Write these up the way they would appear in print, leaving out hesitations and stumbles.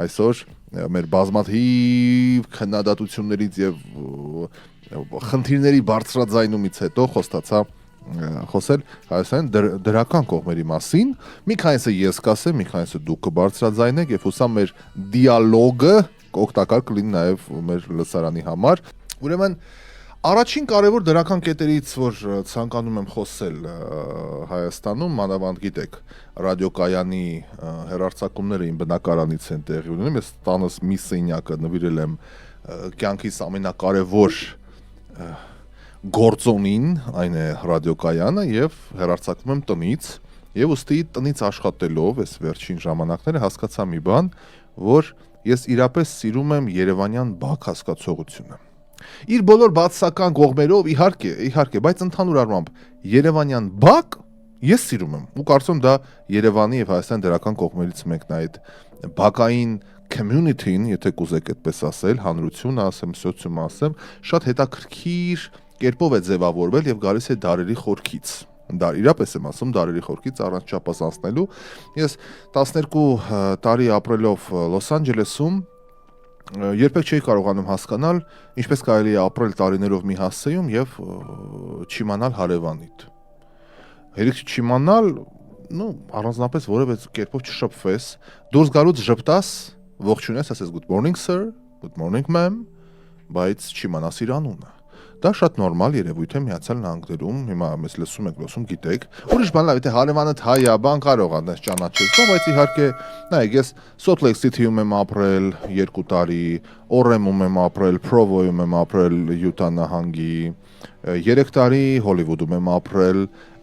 այսօր մեր բազմաթիվ քննադատություններից եւ խնդիրների բարձրաձայնումից հետո խոստացա խոսել Հայաստանի դրական կողմերի մասին։ Մի քանիսը ես կասեմ, մի քանիսը դուք կբարձրաձայնեք եւ հուսամ մեր դիալոգը օգտակար կլինի նաեւ մեր լսարանի համար։ Ուրեմն առաջին կարևոր դրական կետերից, որ ցանկանում եմ խոսել Հայաստանում, մանավանդ գիտեք, ռադիոկայանի հեռարձակումները իմ բնակարանից են տեղի ունենում, ես տանս մի սենյակը նվիրել եմ կյանքիս ամենակարևոր գործոնին, այն է ռադիոկայանը եւ հեռարձակվում եմ տնից եւ ուստի տնից աշխատելով այս վերջին ժամանակները հասկացա մի բան, որ ես իրապես սիրում եմ Երևանյան բակ հասկացողությունը։ Իր բոլոր բացասական կողմերով իհարկե, բայց ընդհանուր առմամբ Երևանյան բակ ես սիրում եմ ու կարծում դա Երևանի եւ Հայաստանի դրական կողմերից մեկն է այդ բակային community-ին, եթե կուզեք այդպես ասել, հանրությունը ասեմ, սոցիումը ասեմ, շատ հետաքրքիր կերպով է ձևավորվել եւ գալիս է դարերի խորքից։ Դա իրապես եմ ասում, դարերի խորքից առանց չափս անցնելու։ Ես 12 տարի ապրելով Լոս Անջելեսում երբեք չէի կարողանում հասկանալ, ինչպես կարելի է ապրել տարիներով մի հասցեում եւ չիմանալ հարևանիդ։ Հերիք չիմանալ, առանձնապես որևէ կերպով չշփվես, դուրս գալուց ժպտաս, ողջունես, ասես good morning sir, good morning ma'am, բայց չիմանաս իր անունը։ Դա շատ նորմալ երևույթ է Միացյալ Նահանգներում, հիմա մեզ լսում եք, լսում գիտեք։ Ուրիշ բան լավ, եթե հարևանդ հայ է, բան կարող է ճանաչել, բայց իհարկե, նայեք, ես Salt Lake City-ում եմ ապրել 2 տարի, Օրեմում եմ ապրել, Provo-ում եմ ապրել Յուտա նահանգի, 3 տարի Հոլիվուդում եմ ապրել,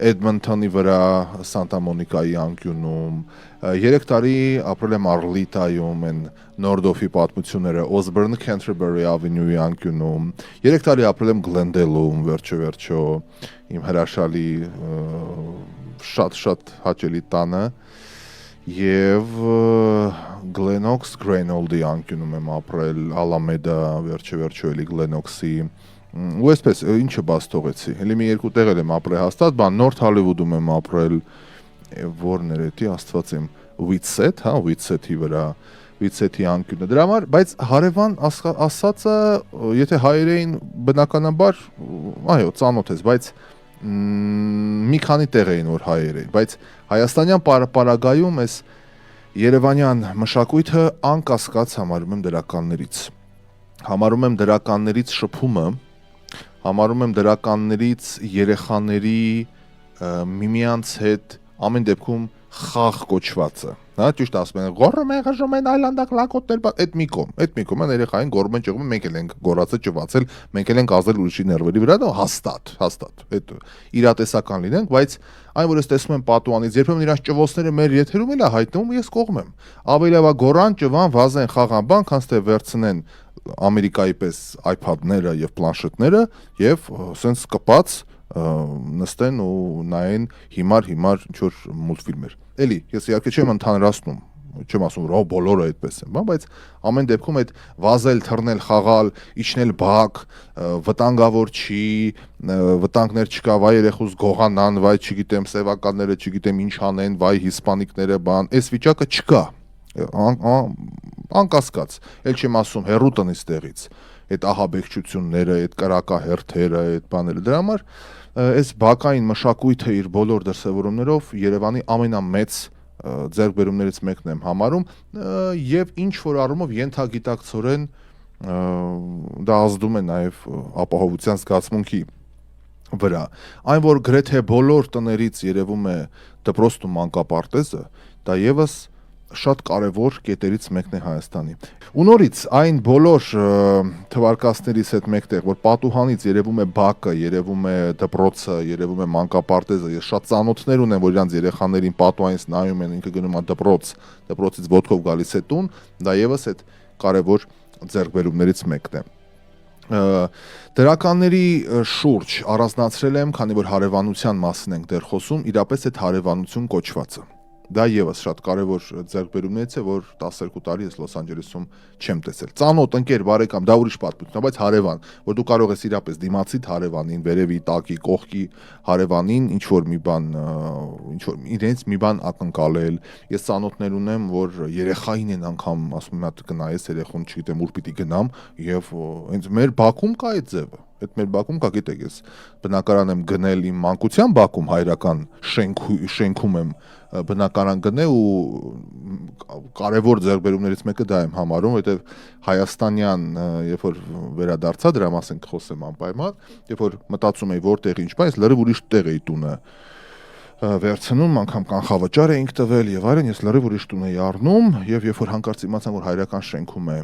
Էդմոնտոնի վրա Սանտա Մոնիկայի անկյունում, 3 տարի ապրել եմ Արլիտայում, են Նորդոֆի պատմությունները, Osborne Canterbury Avenue-ի անկյունում, 3 տարի ապրել եմ Գլենդելում, վերջո, իմ հրաշալի շատ հաճելի տանը, եւ Glenox Grenold-ի անկյունում եմ ապրել, Alameda, վերջո էլի Glenox-ի ու այսպես ինչը բաց թողեցի։ Հենց մի 2 տեղ եմ ապրել հաստատ, բան Նորթ Հոլիվուդում եմ ապրել, որն էր էդի աստված իմ Whitsett, հա, Whitsett-ի վրա, Whitsett-ի անկյունը։ Դրա համար, բայց հարևան ասածը, եթե հայեր էին բնականաբար, այո, ծանոթ ես, բայց մի քանի տեղ էին որ հայեր էին, բայց հայաստանյան պարագայում այս Երևանյան մշակույթը անկասկած համարում եմ դրականներից։ Համարում եմ դրականներից շփումը, համարում եմ դրականներից երեխաների միմյանց հետ ամեն դեպքում խաղ կոչվածը, հա, ճիշտ ասում են, գոռում են, խժում են, այլանդակ լակոտներ, այդ մի կողմ են երեխային գոռում են, ճղում են, մենք էլ ենք գոռացել, ճվացել, մենք էլ ենք ազդել ուրիշի ներվերի վրա, դա հաստատ, այդ իրատեսական լինենք, բայց այն որ ես տեսնում եմ պատուանից, երբեմն իրանց ճվոցները մեր եթերում էլ է հայտնվում, ես կողմ եմ։ Ավելի լավ է գոռան, ճվան, վազեն, խաղան, բան, քան թե վերցնեն Ամերիկայի պես iPad-ները եւ պլանշետները եւ սենց կպած նստեն ու նայեն հիմար ինչ-որ մուլտֆիլմեր։ Էլի, ես իհարկե չեմ ընդհանրացնում, չեմ ասում, որ բոլորը այդպես են, բայց ամեն դեպքում այդ վազել, թռնել, խաղալ, իջնել բակ, վտանգավոր չի, վտանգներ չկա, վայ երեխուս գողանան, վայ չգիտեմ, սևականները չգիտեմ ինչ անեն, վայ հիսպանիկները, բան, այս վիճակը չկա։ Անկասկած, էլ չեմ ասում հերու տնից տեղից, այդ ահաբեկչությունները, այդ կրակահերթերը, այդ բաները, դրա համար այս բակային մշակույթը իր բոլոր դրսևորումներով Երևանի ամենամեծ ձեռքբերումներից մեկն եմ համարում եւ ինչ որ առումով ենթագիտակցորեն դա ազդում է նաեւ ապահովության զգացմունքի վրա։ Այն որ գրեթե բոլոր տներից երևում է դպրոցն ու մանկապարտեզը, դա եւս շատ կարևոր կետերից մեկն է Հայաստանի։ Ու նորից այն բոլոր թվարկածներից հետ մեկտեղ, որ պատուհանից երևում է բակը, երևում է դպրոցը, երևում է մանկապարտեզը, ես շատ ծանոթներ ունեմ, որ իրանց երեխաներին պատուհանից նայում են, ինքը գնում է դպրոց, դպրոցից ոտքով գալիս է տուն, դա եւս այդ կարևոր ձեռքբերումներից մեկն է։ Դրականների շուրջ առանձնացրել եմ, քանի որ հարևանության մասին ենք դեռ խոսում, իրապես այդ հարևանություն կոչվածը։ Դա եւս շատ կարեւոր ձեռքբերումներից է, որ 12 տարի ես Լոս Անջելեսում չեմ տեսել։ Ծանոթ ընկեր, բարեկամ, դա ուրիշ պատմություն է, բայց հարևան, որ դու կարող ես իրապես դիմացի հարևանին, վերևի, տակի, կողքի հարևանին ինչ որ մի բան, ինչ որ իրենց մի բան ակնկալել։ Ես ծանոթներ ունեմ, որ երեխային են անգամ ասում եմ, հատ կնայես երեխուն, չգիտեմ ուր պիտի գնամ, եւ հենց մեր Բաքում կա այդ ձևը։ Այդ մեր Բաքում կա, գիտեք, ես բնակարան եմ գնել իմ մանկության Բաքում, հայրական շենքում եմ բնակարան գնել ու կարևոր ձեռքբերումներից մեկը դա եմ համարում, որովհետև հայաստանյան, երբ որ վերադարձա դրա մասին կխոսեմ անպայման, երբ որ մտածում էի որտեղ ինչ բան, ես լրիվ ուրիշ տեղ էի տունը վերցնում, անգամ կանխավճար էինք տվել եւ այլն, ես լրիվ ուրիշ տուն էի առնում եւ երբ որ հանկարծ իմացա, որ հայրական շենքում է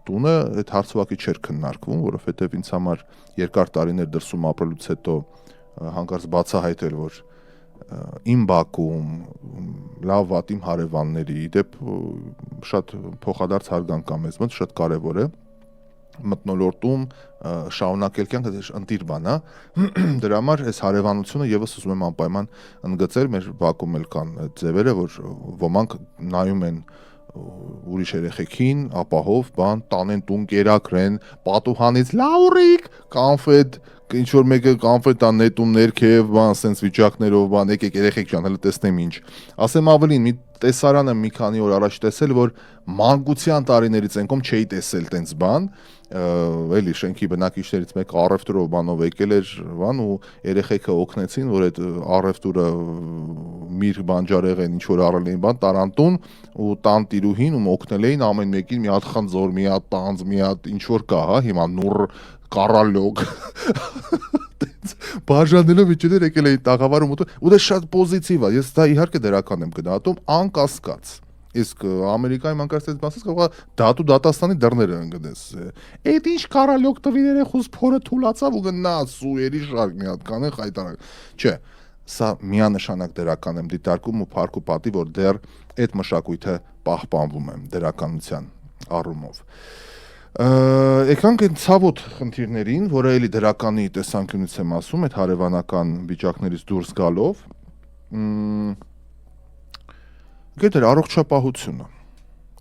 տունը, այդ հարցուակի չէր քննարկվում, որովհետեւ ինձ համար երկար տարիներ դրսում ապրելուց հետո հանկարծ բացահայտել, որ իմ Բաքում լավ վատ իմ հարևանների դեպ շատ փոխադարձ հարգանք կա մեզ մոտ, շատ կարեւոր է մտնոլորտում շարունակել կյանքը ընտիր բան է դրա համար այս հարևանությունը եւս ուզում եմ անպայման ընդգծել մեր Բաքում էլ կան ձևերը որ ոմանք նայում են ուրիշ երեխեքին ապահով բան տանեն տուն կերակրեն պատուհանից լաուրիկ կանֆետ ինչ որ մեկը կանֆետ տան նետում ներքև բան սենց վիճակներով բան եկեք երեխեք ջան հələ տեսնեմ ինչ ասեմ ավելին մի տեսարանը մի քանի օր առաջ տեսել որ մանկության տարիներից ենկոմ չէի տեսել տենց բան էլի շենքի բնակիչներից մեկը առևտուրով բանով եկել էր բան ու երեխեքը օգնեցին որ այդ առևտուրը միր բանջարեղեն ինչ որ առել էին բան տարանտուն ու տան տիրուհին ու օգնել էին ամեն մեկին մի հատ խնձոր մի հատ տանձ մի հատ ինչ որ կա հա հիմա նուր կարալոգ բաժանելով իջներ եկել էին տաղավարում ու դա շատ պոզիտիվ է ես դա իհարկե դրական եմ գնահատում անկասկած իսկ Ամերիկայի մանկարծից մասից կարող է դատու դատաստանի դռները ընկնես այդ ինչ կարալոգ տվին երեխուս փորը թուլացավ ու գնաց սուերի շարք մի հատ կանեն խայտարակ չէ սա միանշանակ դրական եմ դիտարկում ու փառք ու պատի որ դեռ այդ մշակույթը պահպանվում է դրականության առումով Եկանք են ցավոտ խնդիրներին, որը էլի դրականի տեսանկյունից եմ ասում, այդ հարևանական վիճակներից դուրս գալով, գետեր առողջապահությունը։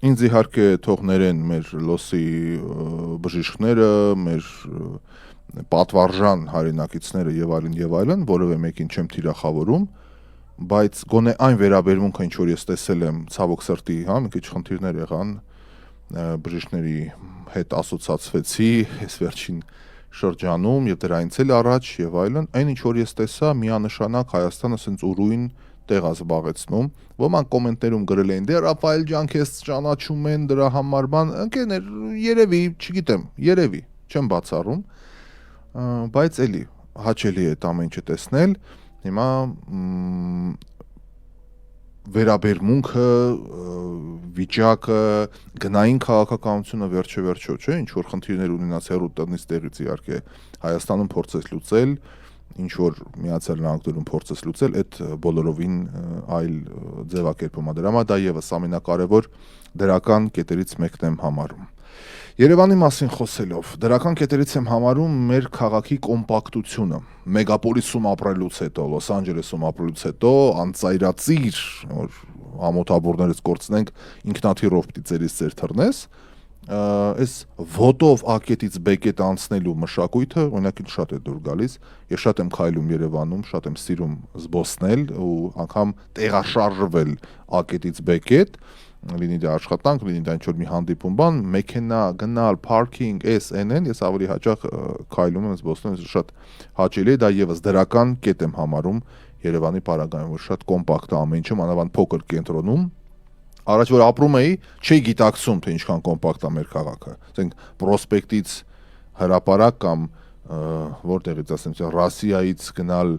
Ինձ իհարկե թող ներեն մեր լոսի բժիշկները, մեր պատվարժան հայրենակիցները եւ այլն, որովե մեկին չեմ թիրախավորում, բայց գոնե այն վերաբերմունքը, ինչ որ ես տեսել եմ, ցավոք սրտի, հա, մի քիչ խնդիրներ եղան բժիշկների հետ ասոցացվեցի այս վերջին շրջանում եւ դրանից էլ առաջ եւ այլն այն ինչ որ ես տեսա միանշանակ Հայաստանը ասենց ուրույն տեղ զբաղեցնում ոմանք կոմենտներում գրել էին դե Ռաֆայել ջան քեզ ճանաչում են դրա համար բան ընկերներ երևի չգիտեմ երևի չեմ բացառում բայց էլի հաճելի է այդ ամեն ինչը տեսնել հիմա վերաբերմունքը վիճակը գնային քաղաքականությունը վերջը չէ ինչ որ խնդիրներ ունենաց հերու տնից տեղից իհարկե Հայաստանում փորձեց լուծել ինչ որ Միացյալ Նահանգներում փորձեց լուծել այդ բոլորովին այլ ձևակերպում է դրա համար դա եւս ամենակարևոր դրական կետերից մեկն եմ համարում Երևանի մասին խոսելով, դրական կետերից եմ համարում մեր քաղաքի կոմպակտությունը, մեգապոլիսում ապրելուց հետո, Լոս Անջելեսում ապրելուց հետո, անծայրածիր, որ ամոթաբորներից կորցնենք ինքնաթիռով պիտի ձերից ձեր թռնես, այս ոտով ակետից բեկետ անցնելու մշակույթը, օրինակ ինձ շատ է դուր գալիս, ես շատ եմ քայլում Երևանում, շատ եմ սիրում զբոսնել ու անգամ տեղաշարժվել ակետից բեկետ, լինի դա աշխատանք, լինի դա ինչ-որ մի հանդիպում բան, մեքենա, գնալ, parking, SNN, ես ավելի հաճախ քայլում եմ զբոսնում, շատ հաճելի է, դա եւս դրական կետ եմ համարում Երևանի պարագայում, որ շատ կոմպակտ է ամեն ինչը, մանավանդ փոքր կենտրոնում։ Առաջ որ ապրում էի, չէի գիտակցում, թե ինչքան կոմպակտ է մեր քաղաքը։ Ասենք պրոսպեկտից հրապարակ կամ որտեղից ասեմ, Ռասիայից գնալ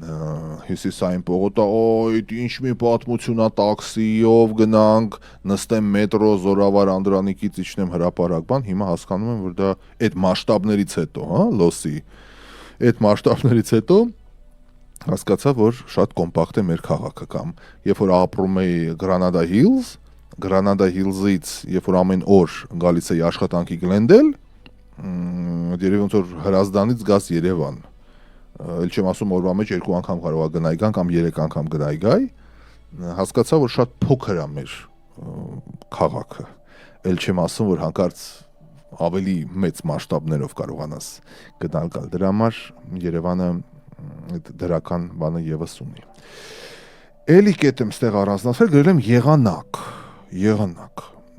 Հյուսիսային պողոտա, օй, ինչ մի պատմություն է տաքսիով գնանք, նստեմ մետրո, Զորավար Անդրանիկից իջնեմ հրապարակ, բան, հիմա հասկանում եմ, որ դա այդ մասշտաբներից հետո, հա, լոսի, այդ մասշտաբներից հետո հասկացա, որ շատ կոմպակտ է մեր քաղաքը կամ երբ որ ապրում էի Granada Hills-ից, երբ որ ամեն օր գալիս էի աշխատանքի Glendale, երևի ոնց որ Հրազդանից գաս Երևան Էլ չեմ ասում օրվա մեջ 2 անգամ կարող է գնայ գան կամ 3 անգամ գնայ գայ հասկացա, որ շատ փոքր է մեր քաղաքը։ Էլ չեմ ասում, որ հանկարծ ավելի մեծ մասշտաբներով կարողանաս գնալ գալ։ Դրա համար Երևանը այդ դրական բանը եւս ունի։ Էլի կետ եմ ստեղ առանձնացրել, գրել եմ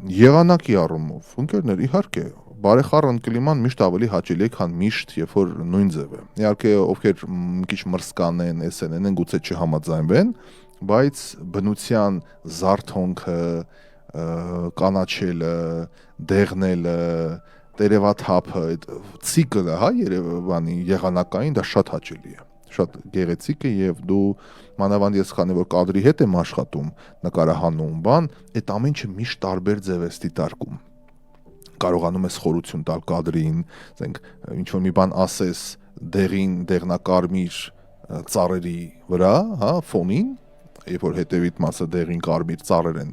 եղանակի առումով։ Ընկերներ, իհարկե, բարեխառն կլիման միշտ ավելի հաճելի է, քան միշտ, երբ որ նույն ձև է։ Իհարկե, ովքեր մի քիչ մրսկան են, SN են, գուցե չհամաձայնվեն, բայց բնության զարթոնքը, կանաչելը, դեղնելը, տերևաթափը, այդ ցիկլը, հա, Երևանի եղանակային դա շատ հաճելի է, շատ գեղեցիկ է եւ դու մանավանդ ես քանի որ կադրի հետ եմ աշխատում, նկարահանում, այդ ամեն ինչը միշտ տարբեր ձև է դիտարկում։ Կարողանում ես խորություն տալ կադրին, ասենք ինչ որ մի բան ասես դեղին, դեղնակարմիր ծառերի վրա, հա, ֆոնին, երբ որ հետևիդ մասը դեղին կարմիր ծառեր են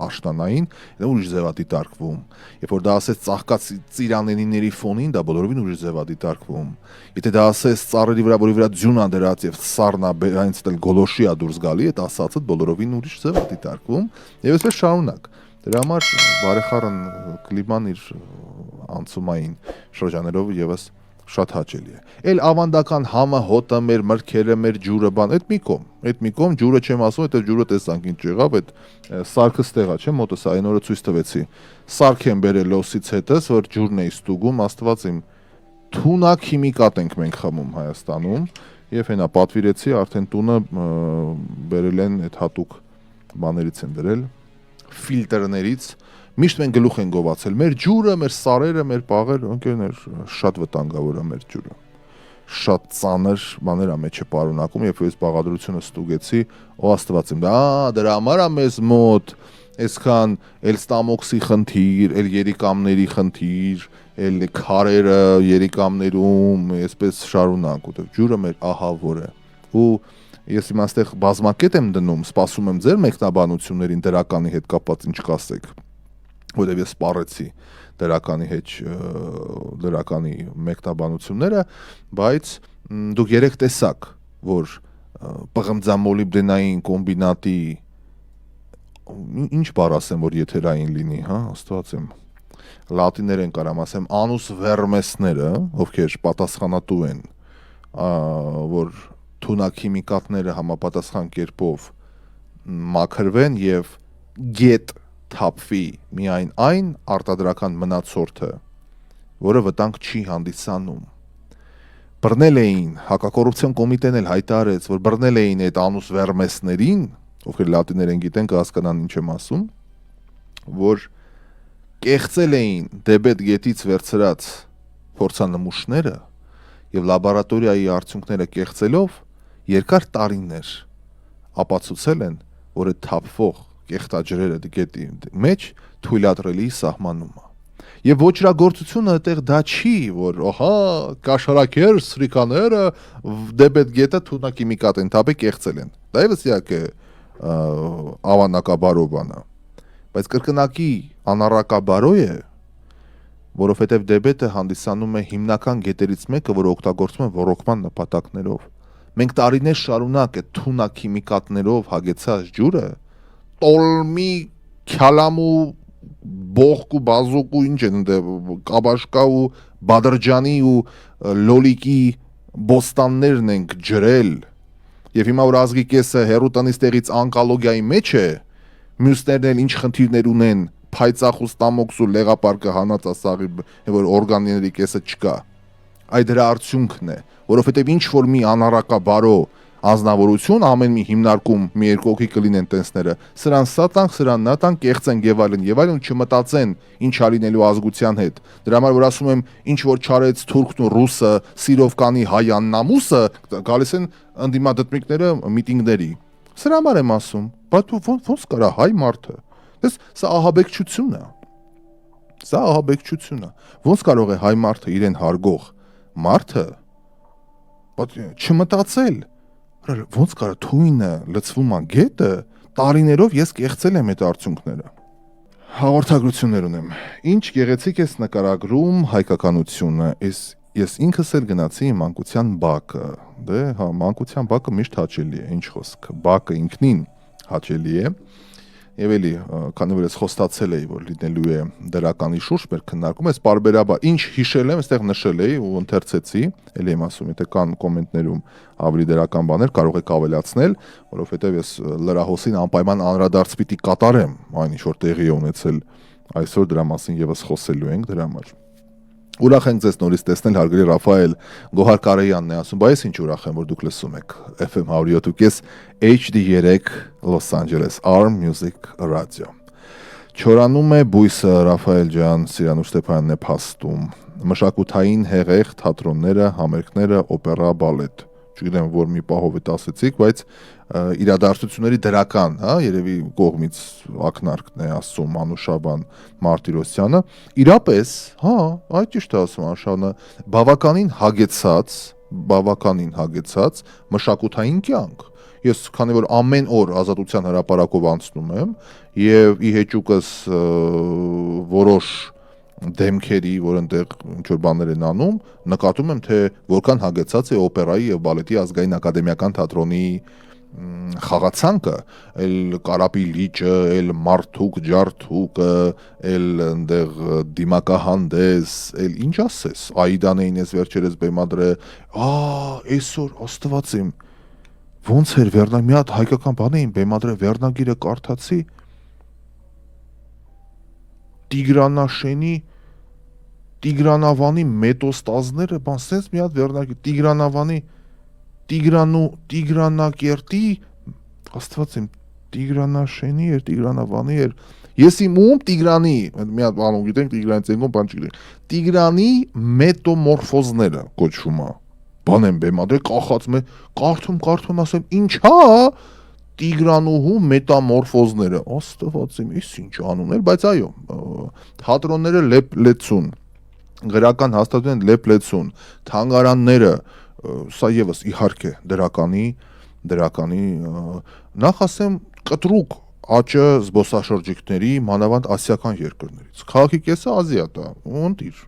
աշտանային, դա ուրիշ ձև է դիտարկվում։ Երբ որ դա ասես ծաղկած ծիրանենիների ֆոնին, դա բոլորովին ուրիշ ձև է դիտարկվում։ Եթե դա ասես ծառերի վրա, որի վրա ձյուն է դրած եւ սառնա այնց էլ գոլոշի է դուրս գալի, այդ ասածը բոլորովին ուրիշ ձև է դիտարկվում, եւ այսպես շարունակ։ Դրա համար բարեխառն կլիման իր անցումային շրջաներով եւս շատ հաճելի է։ Էլ ավանդական համը, հոտը, մեր մրգերը, մեր ջուրը, այդ մի կողմ, ջուրը չեմ ասում, այդ ջուրը տեսանք ինչ եղավ, այդ սարքը ստեղա, չէ՞, մոտս այն օրը ցույց տվեցի։ Սարք եմ բերել լոսից հետս, որ ջուրն էի ստուգում, աստված իմ, թունակ քիմիկատ ենք մենք խմում Հայաստանում, եւ հենա պատվիրեցի, արդեն տունը բերել են այդ հատուկ բաներից են դրել, ֆիլտրներից, միշտ մենք գլուխ են գովացել, մեր ջուրը, մեր սարերը, մեր պաղերը, ընկերներ, շատ վտանգավոր է մեր ջուրը, շատ ծանր բաներ է մեջը պարունակում, երբ ես բաղադրությունը ստուգեցի, ո աստված իմ, դրա համար է մեզ մոտ, այսքան էլ ստամոքսի խնդիր, էլ երիկամների խնդիր, էլ քարերը երիկամներում, այսպես շարունակ, ուտեղ ջուրը մեր ահավոր է, ու ես իմ աստեղ բազմակետ եմ դնում, սպասում եմ ձեր մեկնաբանություններին դրականի հետ կապված ինչ կասեք, որտեղ ես սպառեցի դրականի մեկնաբանությունները, բայց դուք երեք տեսաք, որ պղմձամոլիբդենային կոմբինատի ինչ բառ ասեմ, որ եթերային լինի, հա, աստված եմ, լատիներեն կարամ ասեմ, անուս վերմեսները, ովքեր պատասխանատու են, որ թունաքիմիկատները համապատասխան կերպով մաքրվեն եւ գետ թափվի միայն այն արտադրական մնացորդը, որը վտանգ չի հանդիսանում։ Բռնել էին, հակակոռուպցիոն կոմիտեն էլ հայտարարեց, որ բռնել էին այդ անուս վերմեսներին, ովքեր լատիներեն գիտեն, կհասկանան ինչ եմ ասում, որ կեղծել էին դեբետ գետից վերցրած փորձանմուշները եւ լաբորատորիայի արդյունքները կեղծելով երկար տարիներ ապացուցել են, որ այդ թափվող կեղտաջրերը գետի մեջ թույլատրելի սահմանում է։ Եվ ոչրագործությունը այդտեղ դա չի, որ ահա կաշարակեր սրիկաները դեբետ գետը թունակիմիկատ են թափել կեղծել են։ Դա եւս իհարկե ավանակաբարո բան է։ Բայց կրկնակի անառակաբարո է, որովհետեւ դեբետը հանդիսանում է հիմնական գետերից մեկը, որը օգտագործվում է ոռոգման նպատակներով։ Մենք տարիներ շարունակ այդ թունակիմիկատներով հագեցած ջուրը տոլմի, քյալամու, բողկու, բազուկու, ինչ են ընդ կաբաշկա ու բադրջանի ու լոլիկի բոստաններն ենք ջրել եւ հիմա որ ազգի կեսը հերուտանից տեղից անկոլոգիայի մեջ է, մյուսներն էլ ինչ խնդիրներ ունեն, փայծախ ու ստամոքս ու լեղապարկը հանածասաղի, որ օրգանների կեսը չկա։ Այդ դրա արդյունքն է, որովհետեւ ինչ որ մի անառակաբարո անձնավորություն ամեն մի հիմնարկում մի երկու հոգի կլինեն տենսները, սրան սա տանք, սրան նա տանք, կեղծեն եւ այլն չմտածեն ինչ ալինելու ազգության հետ։ Դրա համար որ ասում եմ ինչ որ չարեց թուրքն ու ռուսը, սիրով կանի հայ աննամուսը, գալիս են ընդդիմադդմիկները միտինգների։ Սրա համար եմ ասում, բայց ոնց կարա հայ մարդը։ Սա ահաբեկչություն է։ Սա ահաբեկչություն է։ Ոնց կարող է հայ մարդը իրեն հարգող մարդը չմտածել ոնց կարա թույնը լցվում է գետը, տարիներով ես կեղծել եմ այդ արդյունքները։ Հաղորդագրություններ ունեմ։ Ինչ գեղեցիկ ես նկարագրում հայկականությունը, ես ինքս էլ գնացի մանկության բակը, դե հա, մանկության բակը միշտ հաճելի է, ինչ խոսք, բակը ինքնին հաճելի է։ Եվ էլի, քանի որ ես խոստացել էի, որ լինելու է դրականի շուրջ մեր քննարկում, ես բարբերաբար ինչ հիշել եմ, այստեղ նշել էի ու ընթերցեցի, էլի եմ ասում, եթե կան կոմենտներում ավելի դրական բաներ, կարող եք ավելացնել, որովհետև ես լրահոսին անպայման անդրադարձ պիտի կատարեմ, այն ինչ որ տեղի է ունեցել այսօր դրա մասին եւս խոսելու ենք դրա համար։ Ուրախ ենք ձեզ նորից տեսնել, հարգելի Ռաֆայել Գոհար Կարեյանն է ասում, բայց ինչ ուրախ եմ, որ դուք լսում եք FM 107.5 HD3 Los Angeles Arm Music Radio։ Չորանում է բույսը Ռաֆայել ջան, Սիրանուշ Ստեփանյանն է փաստում։ Մշակութային հեղեղ թատրոնները, համերգները, օպերա, բալետ։ Չգիտեմ, որ մի պահով է ասեցիք, բայց իրադարձությունների դրական, հա, երևի կողմից ակնարկն է ասում Անուշաբան Մարտիրոսյանը, իրապես, հա, այդ ճիշտ է ասում Անուշաբանը, բավականին հագեցած մշակութային կյանք։ Ես քանի որ ամեն օր Ազատության հրապարակով անցնում եմ եւ ի հեճուկս որոշ դեմքերի, որ այնտեղ ինչ-որ բաներ են անում, նկատում եմ, թե որքան հագեցած է օպերայի եւ բալետի ազգային ակադեմիական թատրոնի խաղացանկը, էլ կարապի լիճը, էլ մարդուկ ջարդուկը, էլ այնտեղ դիմակահանդես, էլ ինչ ասես, Աիդան էին ես վերջերս բեմադրը, այսօր Աստված իմ, ոնց էր վերնագիրը, մի հատ հայկական բան էին բեմադրը, վերնագիրը կարդացի, Տիգրանավանի մետոստազները, բան սենց մի հատ վերնագիր, Տիգրանակերտի, Աստված իմ, Տիգրանաշենի էր, Տիգրանավանի էր, ես իմ ում Տիգրանի, մի հատ բան գիտենք, Տիգրանից ենգոն բան չգիտենք, Տիգրանի մետոմորֆոզները կոչվում է, բան եմ բեմադրել, կախած մե, կարդում, ասեմ, ինչա, Տիգրանուհու մետամորֆոզները, Աստված իմ, ես ինչ անուններ, բայց այո, թատրոնները լեփլեցուն, գրական հաստատություն լեփլեցուն, թանգարանները, սա եւս իհարկե դրականի նախ ասեմ կտրուկ աճը զբոսաշրջիկների մանավանդ ասիական երկրներից։ Քաղաքի կեսը Ազիա է, ընտիր,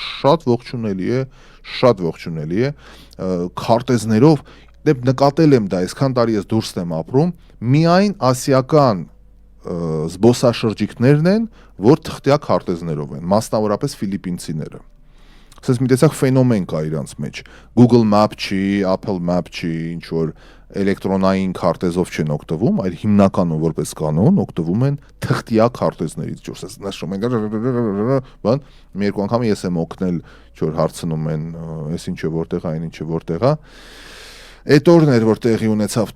շատ ողջունելի է, քարտեզներով դեպ նկատել եմ դա, այսքան տարի ես դուրս եմ ապրում, միայն ասիական զբոսաշրջիկներն են, որ թղթյա քարտեզներով են, մասնավորապես ֆիլիպինցիները։ Սենց մի տեսակ ֆենոմեն կա իրանց մեջ։ Google Map չի, Apple Map չի, ինչ որ էլեկտրոնային քարտեզով չեն օգտվում, այլ հիմնականում որպես կանոն օգտվում են թղթյա քարտեզներից, որ սենց նշում են, բան, մի երկու անգամ ես եմ օգնել, որ հարցնում են, այս ինչը որտեղ է, այն ինչը որտեղ է։ Այդ օրն էր, որ տեղի ունեցավ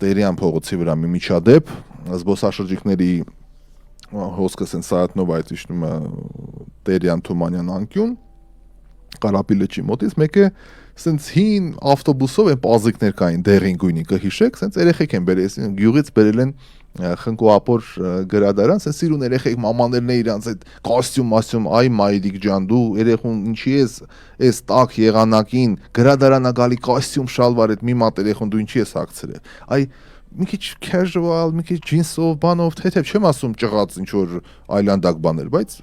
Տերյան փողոցի վրա մի միջադեպ, զբոսաշրջիկների հոսքը սենց Սայատնով այդ իջնում է Տերյան Թումանյան անկյուն, Կարապի լճի մոտից, մեկը սենց հին ավտոբուսով են պազիկներ կային դեղին գույնի, կհիշեք, սենց երեխեք են բերել, գյուղից բերել են խնկոապոր գրադարան, սենց սիրուն երեխեք մամաներն է իրանց այդ կոստյում, այ Մայրիկ ջան, դու երեխուն ինչի ես տակ եղանակին գրադարանա գալի կոստյում շալվար այդ մի մատ երեխուն դու ինչի ես հագցրել, այ մի քիչ casual, մի քիչ ջինսով, բանով, թեթև չեմ ասում ճղած ինչ որ այլանդակ բաներ, բայց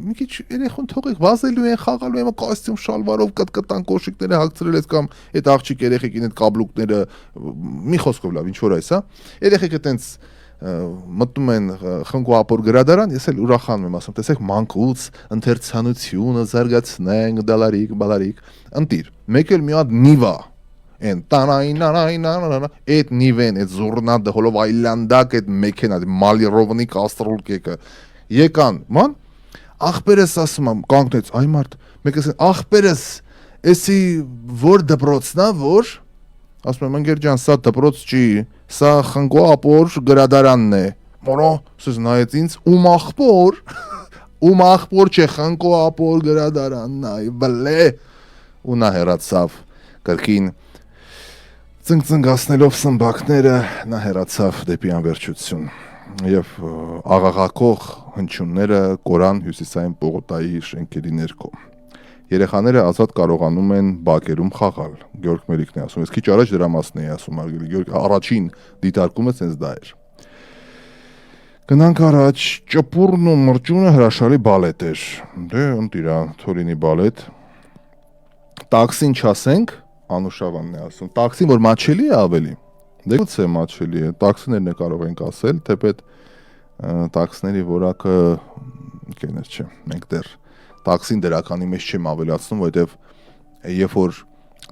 մի քիչ երեխուն թողեք վազելու են, խաղալու են, կոստյում շալվարով կտկտան կոշիկները հագցրել ես կամ այդ աղջիկ երեխեքին այդ կաբլուկները մի խոսքով լավ, ինչ որ այս, հա։ Երեխեքը տենց մտնում են խնկոապոր գրադարան, ես էլ ուրախանում եմ, ասում, տեսեք մանկուց ընթերցանությունը զարգացնենք, բալարիկ, ընտիր, մեկ էլ մի հատ նիվա են այդ նիվեն, այդ զուրնադը, հոլով այլանդակ այդ մեքենա, մալիրովնի կաստրոլ կեկը, եկան, ման, աղբերս ասում եմ, կանգնեց, այ մարդ, մեկը ասեն, աղբերս, էսի որ դպրոցնա, որ, ասում եմ, ընգեր ջան, սա դպրոց չի, սա խնկոապոր գրադարանն է, մորո, սուզ նայեց ինձ, ում աղբոր չէ, խնկոապոր գրադարանն այ, բլե, ու նա հեռացավ, կրկին, ծնգծնգացնելով սմբակները, նա հեռացավ դեպի անվերջություն և աղաղակող հնչյունները կորան հյուսիսային պողոտայի շենքերի ներքո։ Երեխաները ազատ կարողանում են բակերում խաղալ, Գյորգ Մելիքն է ասում, ես քիչ առաջ դրա մասն էի ասում, առաջին դիտարկումը սենց դա էր։ Գնանք առաջ, ճպուրն ու մրջունը հրաշալի բալետ էր, դե ընտիրա, թորինի բալետ, տաքսին չասենք, Անուշավանն է ասում։ Տաքսին որ մաչելի է ավելի։ Դե գուցե մաչելի է։ Տաքսիներն է կարող ենք ասել, թեպետ տաքսների որակը կեներ չէ։ Մենք դեռ տաքսին դրականի մեջ չեմ ավելացնում, որովհետև երբ որ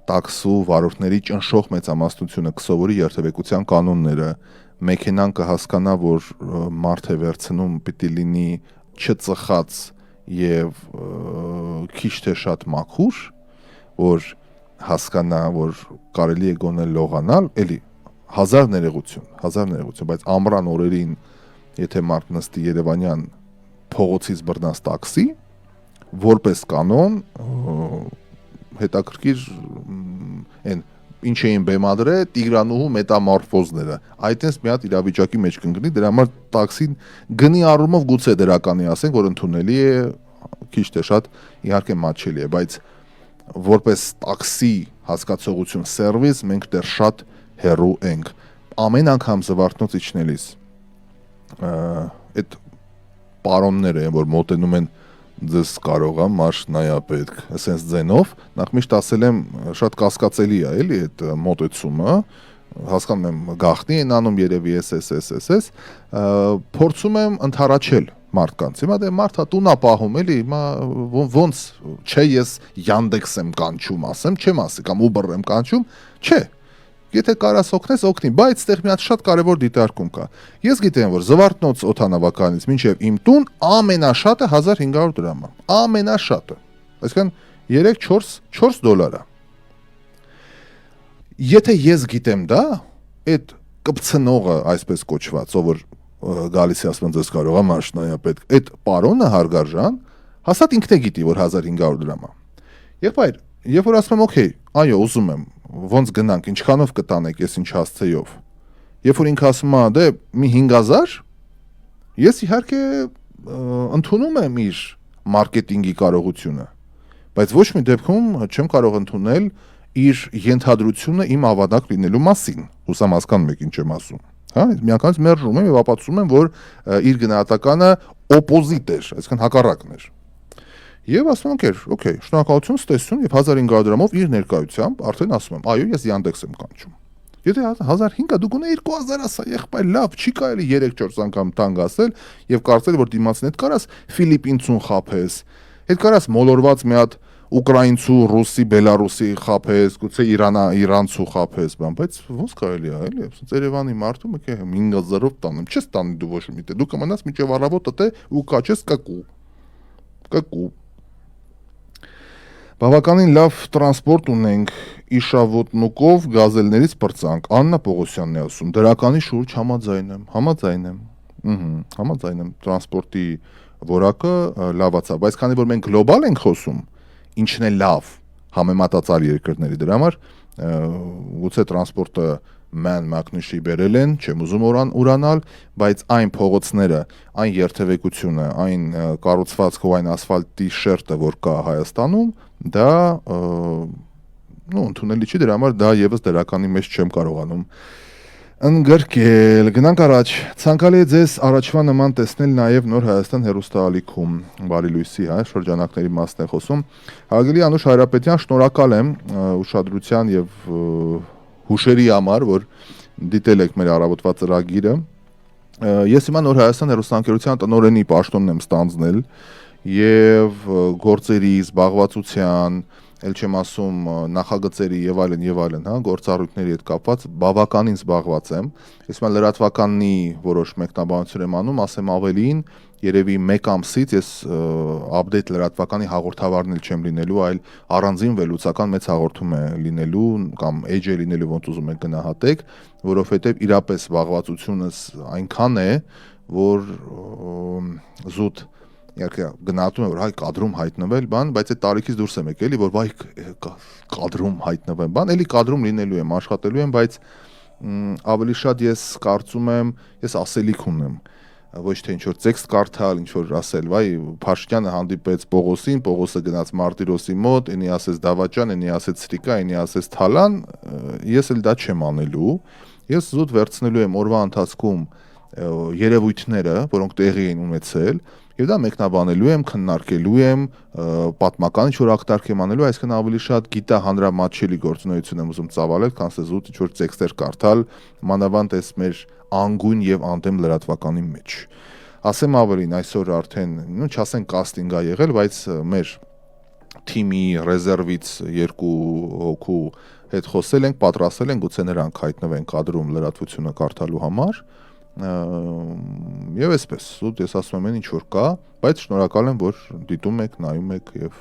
տաքսու վարորդների ճնշող մեծամասնությունը կսովորի երթևեկության կանոնները, մեքենան կհասկանա, որ մարդ է վերցնում պիտի լինի չծխած եւ քիչ թե շատ մաքուր, որ հասկանա, որ կարելի է գոնե լողանալ, էլի հազար ներողություն, բայց ամռան օրերին եթե մարդ նստի Երևանյան փողոցից բռնած տաքսի, որպես կանոն հետաքրքիր այն ինչ էին բեմադրել Տիգրանուհու մետամորֆոզները, այդտենց մի հատ իրավիճակի մեջ կընկնի, դրա համար տաքսին գնի առումով գուցե դրականի ասենք, որ ընդունելի է, քիչ թե շատ իհարկե մատչելի է, բայց որպես տաքսի հասկացողություն սերվիս մենք դեռ շատ հեռու ենք։ Ամեն անգամ զվարթնոց իջնելիս այդ պարոնները, որ մոտենում են ձեզ կարող է մարդ նայա պետք, ասենց ձենով, նախ միշտ ասել եմ շատ կասկածելի է, էլի այդ մոտեցումը, հասկանում եմ գախնի են անում երևի էս, փորձում եմ ընդառաջել մարդկանց։ Հիմա դե մարդը տուն է պահում, էլի, հիմա ոնց չէ ես Yandex եմ կանչում, ասեմ, չեմ ասի, կամ Uber եմ կանչում, չէ։ Եթե կարաս օգնես, օգնի, բայց այդտեղ մի հատ շատ կարևոր դիտարկում կա։ Ես գիտեմ, որ Զվարթնոց օդանավականից մինչև իմ տուն ամենաշատը 1500 դրամ է։ Ամենաշատը։ Այսինքն 3-4 դոլար է։ Եթե ես գիտեմ դա, այդ կպցնողը, այսպես կոչված, ով որ գալիս է ասում ձեզ կարող է մարշնայա պետք, այդ պարոնը հարգարժան, հաստատ ինքն է գիտի, որ 1500 դրամ է։ Եղբայր, երբ որ ասում եմ, օքեյ, այո, ուզում եմ, ոնց գնանք, ինչքանով կտանեք, ես ինչ հասցեով։ Երբ որ ինքը ասում է, դե մի 5000, ես իհարկե ընդունում եմ իր մարքեթինգի կարողությունը, բայց ոչ մի դեպքում չեմ կարող ընդունել իր ենթադրությունը իմ ավանդակ լինելու մասին։ Հուսամ հասկանում եք ինչ եմ ասում։ Հա, միանգամից մերժում եմ եւ ապացուցում եմ, որ իր գնահատականը օպոզիտ էր, այսինքն հակառակն էր։ Եվ ասում եմ, օքեյ, շնորհակալություն, ստեսություն եւ 1500 դրամով իր ներկայությամբ արդեն ասում եմ, այո, ես Yandex եմ կանչում։ Եթե 1500 դու գոնե 2000 ասա, եղբայր, լավ, չի կարելի 3-4 անգամ տանգ ասել եւ կարծել, որ դիմացին հետ կարաս Ֆիլիպինցուն խափես, հետ կարաս մոլորված մի հատ ուկրաինցու, ռուսի, բելարուսի խափես, գուցե իրանցու խափես, բայց ոնց կարելի է, էլի, ասես Երևանի մարդու մեկ 5000-ով տանեմ, չես տանի դու ոչ մի տեղ, դու կմնաս մինչև առավոտը տե ու կաչես կակու։ Բավականին լավ տրանսպորտ ունենք, իշավոտնուկով գազելներից պրծանք, Աննա Պողոսյանն է ասում, դրականի շուրջ համաձայն եմ, տրանսպորտի որակը լավացա, բայց քանի որ մենք գլոբալ ենք խոսում, ինչն է լավ համեմատածալ երկրների, դրա համար գուցե տրանսպորտը ման մակնիշի բերել են, չեմ ուզում ուրանալ, բայց այն փողոցները, այն երթևեկությունը, այն կառուցվածքը ու այն ասֆալտի շերտը, որ կա Հայաստանում, դա ընդունելի չի, դրա համար դա եւս դրականի մեջ չեմ կարողանում ընդգրկել։ Գնանք առաջ։ Ցանկալի է ձեզ առաջվա նման տեսնել նաև Նոր Հայաստան հեռուստաալիքում, բարի լույսի, շրջանակների մասն է խոսում։ Հարգելի Անուշ Հայրապետյան, շնորհակալ եմ ուշադրության եւ հուշերի համար, որ դիտել եք մեր առավոտվա ծրագիրը։ Ես հիմա Նոր Հայաստան հեռուստաընկերության տնօրենի պաշտոնն եմ ստանձնել եւ գործերի, զբաղվածության, ել չեմ ասում նախագծերի եւ այլն, հա, գործառույթների հետ կապված բավականին զբաղված եմ։ Ես հիմա լրատվականի որոշ մեկնաբանություն եմ անում, ասեմ ավելին, երևի 1 ամսից ես update լրատվականի հաղորդավարն չեմ լինելու, այլ առանձին վերլուծական մեծ հաղորդում է լինելու կամ edge է լինելու, ոնց ուզում եք գնահատեք, որովհետեւ իրապես զբաղվածությունս այնքան է, որ զուտ իհարկե գնահատում եմ, որ հայ կադրում հայտնվել բան, բայց այդ տարիքից դուրս եմ եկել, որ վայ կադրում հայտնվեմ բան, էլի կադրում լինելու եմ, աշխատելու եմ, բայց ավելի շատ ես կարծում եմ, ես ասելիք ունեմ, ոչ թե ինչ-որ տեքստ կարդալ, ինչ-որ ասել, վայ Փաշտյանը հանդիպեց Պողոսին, Պողոսը գնաց Մարտիրոսի մոտ, ինի ասեց Դավաճան, ինի ասեց Սրիկա, ինի ասեց Թալան, ես էլ դա չեմ անելու, ես զուտ վերցնելու եմ օրվա ընթացքում երևույթները, որոնք տեղի են ունեցել, Եվ դա մեկնաբանելու եմ, քննարկելու եմ, պատմական ինչ-որ ակտարք եմ անելու, այսինքն ավելի շատ գիտա հանրամատչելի գործունեություն եմ ուզում ծավալել, քան զուտ ինչ-որ տեքստեր կարդալ, մանավանդ այս մեր անգույն եւ անդեմ լրատվականի մեջ։ Ասեմ ավելին, այսօր արդեն, չասեն կաստինգ է եղել, բայց մեր թիմի ռեզերվից 2 հոգու հետ խոսել ենք, պատրաստել ենք, գուցե նրանք հայտնվեն կադրում լրատվությունը կարդալու համար։ Եվ այսպես, ես ասում եմ ինչ որ կա, բայց շնորհակալ եմ, որ դիտում եք, նայում եք եւ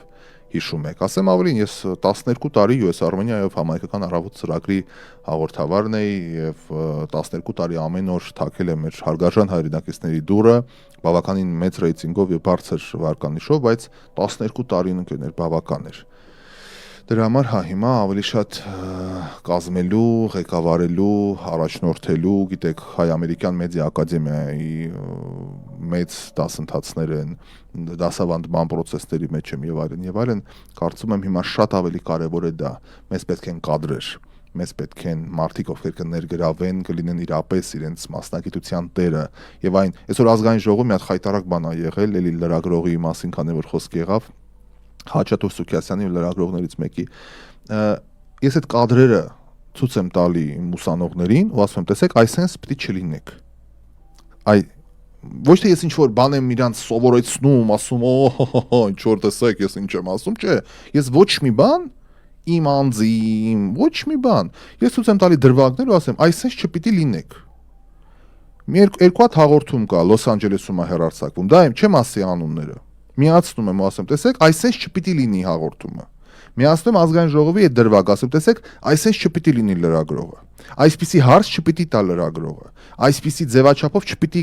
հիշում եք։ Ասեմ ավելին, ես 12 տարի US Armenia-ով համայնքական առավոտ ծրագրի հաղորդավարն էի եւ 12 տարի ամեն օր թաքել եմ մեր հարգարժան հայրենակիցների դուռը, բավականին մեծ ռեյտինգով եւ բարձր վարկանիշով, բայց 12 տարին ընկերներ բավական էր։ Դրա համար հիմա ավելի շատ կազմելու, ղեկավարելու, առաջնորդելու, գիտեք, Հայ-ամերիկյան մեդիա ակադեմիայի մեծ դասընթացներ են, դասավանդման process-ների մեջ եմ եւ այլն, կարծում եմ հիմա շատ ավելի կարեւոր է դա։ Մեզ պետք են կադրեր, մեզ պետք են մարդիկ, ովքեր կներգրավեն, կլինեն իրապես իրենց մասնագիտության տերը եւ այն։ Այսօր ազգային ժողովում մի հատ խայտարակ բան ա եղել, էլի լրագրողի մասին, քանի որ խոսք եղավ, Հաչատուր Սուքիասյանի լրագրողներից մեկի, ես այդ կադրերը ցույց եմ տալի իմ ուսանողներին ու ասում եմ, տեսեք, այսպես պիտի չլինեք։ Ոչ թե ես ինչ-որ բան եմ իրանց սովորեցնում, ասում, ինչ որ տեսեք, ես ինչ եմ ասում, չէ, ես ոչ մի բան իմ անձին, ոչ մի բան։ Ես ցույց եմ տալի դրվագներ ու ասեմ, այսպես չպիտի լինեք։ Երկու հատ հաղորդում կա Լոս Անջելեսում հեռարձակվում, դա եմ չեմ ասի անունները։ Միացնում եմ ու ասեմ, տեսեք, այսպես չպիտի լինի հաղորդումը։ Միացնում եմ ազգային ժողովի այդ դրվագ, ասեմ, տեսեք, այսպես չպիտի լինի լրագրողը։ Այսպիսի հարց չպիտի տա լրագրողը։ Այսպիսի ձևաչափով չպիտի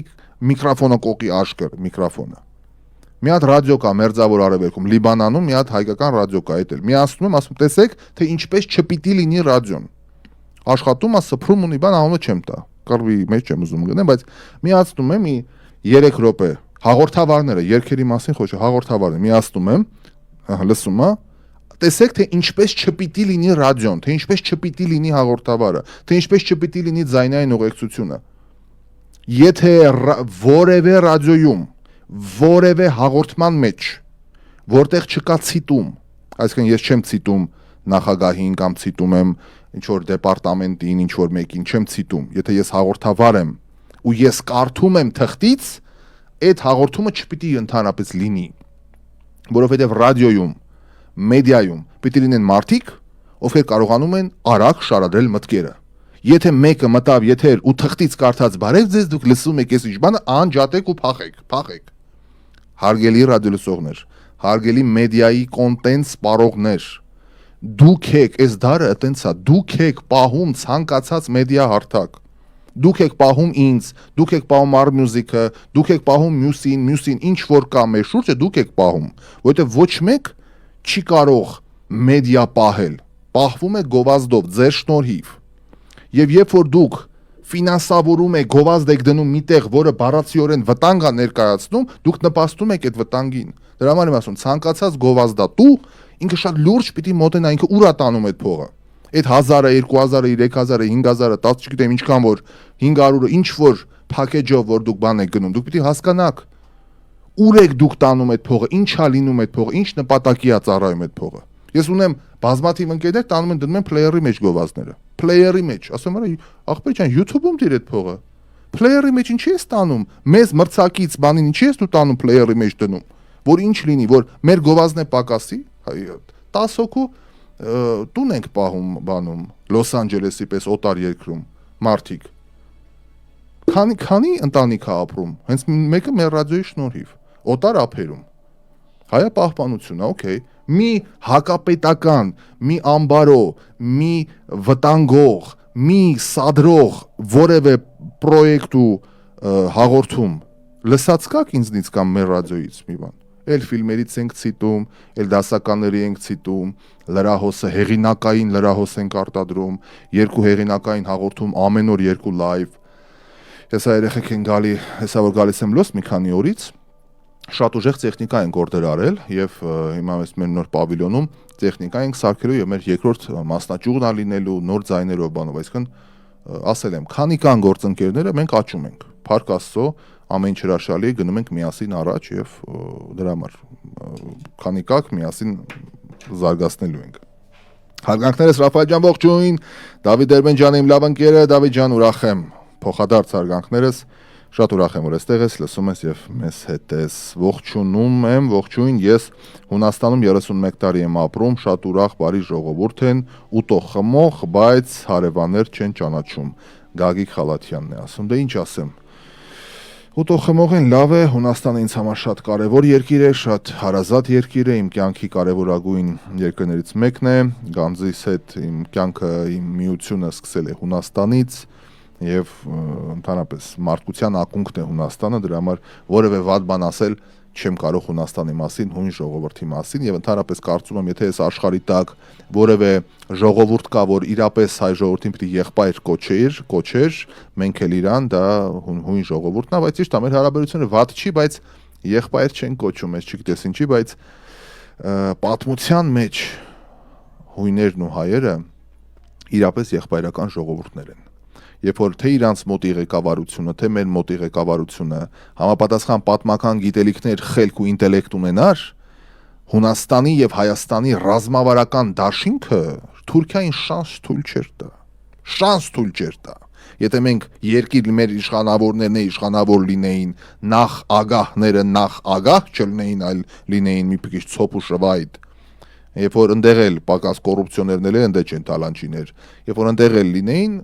միկրոֆոնը կողի աշկր միկրոֆոնը։ Մի հատ ռադիո կա Մերձավոր Արևելքում, Լիբանանում մի հատ հայկական ռադիո կա, այդ էլ։ Միացնում եմ, ասում, տեսեք, թե ինչպես չպիտի լինի ռադիոն։ Աշխատում է, սփռում ունի, բան անունը չեմ տա։ Կռվի մեջ եմ ուզում գնեմ, բայց միացնում եմ 3 րոպե հաղորդավարները, երկերի մասին խոսքը, հաղորդավարները միացնում եմ, լսում եմ, տեսեք, թե ինչպես չպիտի լինի ռադիոն, թե ինչպես չպիտի լինի հաղորդավարը, թե ինչպես չպիտի լինի ձայնային ուղեկցությունը։ Եթե որևէ ռադիոյում, որևէ հաղորդման մեջ, որտեղ չկա ցիտում, այսինքն ես չեմ ցիտում նախագահին կամ ցիտում եմ ինչ-որ դեպարտամենտին, ինչ-որ մեկին չեմ ցիտում, եթե ես հաղորդավար եմ ու ես կարդում եմ թղթից, այդ հաղորդումը չպիտի ընդհանրապես լինի, որովհետև ռադիոյում, մեդիայում պիտի լինեն մարդիկ, ովքեր կարողանում են արագ շարադրել մտքերը։ Եթե մեկը մտավ եթեր ու թղթից կարդաց բարև ձեզ, դուք լսում եք այս ինչ բանը, անջատեք ու փախեք։ Հարգելի ռադիոլսողներ, հարգելի մեդիայի կոնտենտ սպառողներ, դուք եք, այս դարը այտենց է, դուք եք պահում ցանկացած մեդիա հարթակ։ Դուք եք պահում ինձ, դուք եք պահում Ar-Music-ը, դուք եք պահում մյուսին, ինչ որ կա մեր շուրջը, դուք եք պահում, որովհետև ոչ մեկ չի կարող մեդիա պահել, պահվում է գովազդով, ձեր շնորհիվ։ Եվ երբ որ դուք ֆինանսավորում եք, գովազդ եք դնում միտեղ, որը բառացիորեն վտանգ է ներկայացնում, դուք նպաստում եք այդ վտանգին։ Դրա համար եմ ասում, ցանկացած գովազդատու ինքը շատ լուրջ պիտի մոտենա, ինքը ուր է տանում այդ փողը։ Այդ 1000-ը, 2000-ը, 3000-ը, 5000-ը, 10 չգիտեմ ինչքան որ 500-ը, ինչ որ փակեջով որ դուք բան եք գնում, դուք պիտի հասկանաք ուր եք դուք տանում այդ փողը, ինչ է լինում այդ փողը, ինչ նպատակի է ծառայում այդ փողը։ Ես ունեմ բազմաթիվ ընկերներ տանում են դնում են player-ի մեջ գովազդները։ Player-ի մեջ, ասում եմ, ախպեր ջան, YouTube-ում դիր այդ փողը։ Player-ի մեջ ինչի ես տանում։ Մեզ մրցակից բանին ինչի ես դու տանում player-ի մեջ դնում, որ ինչ լինի, որ մեր գովազդն է պակասի, 10 հոգու տուն ենք պահում բանում Լոս Անջելեսի պես օտար երկրում մարդիկ քանի ընտանիք է ապրում հենց մեկը մեր ռադիոյի շնորհիվ օտար ափերում հայապահպանությունը օքեյ մի հակապետական մի ամբարո մի վտանգող մի սադրող որևէ պրոյեկտ ու հաղորդում լսած կաք ինձնից կամ մեր ռադիոյից մի բան էլ ֆիլմերից ենք ցիտում, էլ դասականների ենք ցիտում, լրահոսը հեղինակային լրահոս ենք արտադրում, 2 հեղինակային հաղորդում ամեն օր 2 լայվ։ Հեսա երեխեք են գալի, հեսա որ գալիս եմ լոս մի քանի օրից, շատ ուժեղ տեխնիկա ենք օրդեր արել եւ հիմա mēs մեր նոր պավիլյոնում տեխնիկա ենք սարքելու եւ մեր երկրորդ մասնաճյուղն ա լինելու նոր ձայներով բանով, այսինքն ասել եմ, քանի կան գործընկերները մենք աճում ենք։ Փառք Աստծո, ամեն ինչ հրաշալի է, գնում ենք միասին առաջ եւ դրա համար քանի կակ միասին զարգացնելու ենք։ Հարգանքներս Ռաֆայել ջան, ողջույն, Դավիթ Դերբենջյանը իմ լավ ընկերը, Դավիթ ջան, ուրախ եմ, փոխադարձ հարգանքներս, շատ ուրախ եմ, որ այստեղ ես, լսում ես եւ մեզ հետ ես։ Ողջունում եմ, ողջույն, ես Հունաստանում 31 տարի եմ ապրում, շատ ուրախ, բարի ժողովուրդ են, ուտող խմող, բայց հարևաններ չեն ճանաչում։ Գագիկ Խալաթյանն է ասում, դե ինչ ասեմ։ Ուտող խմող են, լավ է, Հունաստանը ինձ համար շատ կարևոր երկիր է, շատ հարազատ երկիր է, իմ կյանքի կարևորագույն երկրներից մեկն է, Գանձիս հետ իմ կյանքը, իմ միությունը սկսել է Հունաստանից եւ ընդհանրապես մարդկության ակունքն է Հունաստանը, դրա համար որևէ վատ բան ասել չեմ կարող Հունաստանի մասին, հույն ժողովրդի մասին եւ ընդհանրապես կարծում եմ, եթե այս աշխարհի տակ որևէ ժողովուրդ կա, որ իրապես հայ ժողովրդին պիտի եղբայր կոչեր, մենք էլ իրան, դա հույն ժողովուրդն է, բայց ճիշտ է, մեր հարաբերությունը վատ չի, բայց եղբայր չեն կոչում, ես չգիտես ինչի, բայց պատմության մեջ հույներն ու հայերը իրապես եղբայրական ժողովուրդներ են։ Երբ որ թե իրանց մոտի ղեկավարությունը, թե մեր մոտի ղեկավարությունը համապատասխան պատմական գիտելիքներ, խելք ու ինտելեկտ ունենար, Հունաստանի եւ Հայաստանի ռազմավարական դաշինքը Թուրքիային շանս թույլ չէր տա։ Եթե մենք երկիր մեր իշխանավորներն իշխանավոր լինեին, նախ ագահ չլինեին, այլ լինեին մի քիչ ցոփ ու շվայտ, երբ որ ընդեղ էլ պակաս կոռուպցիոներներ են, ընդեղ չեն տալանչիներ, երբ որ ընդեղ էլ լինեին,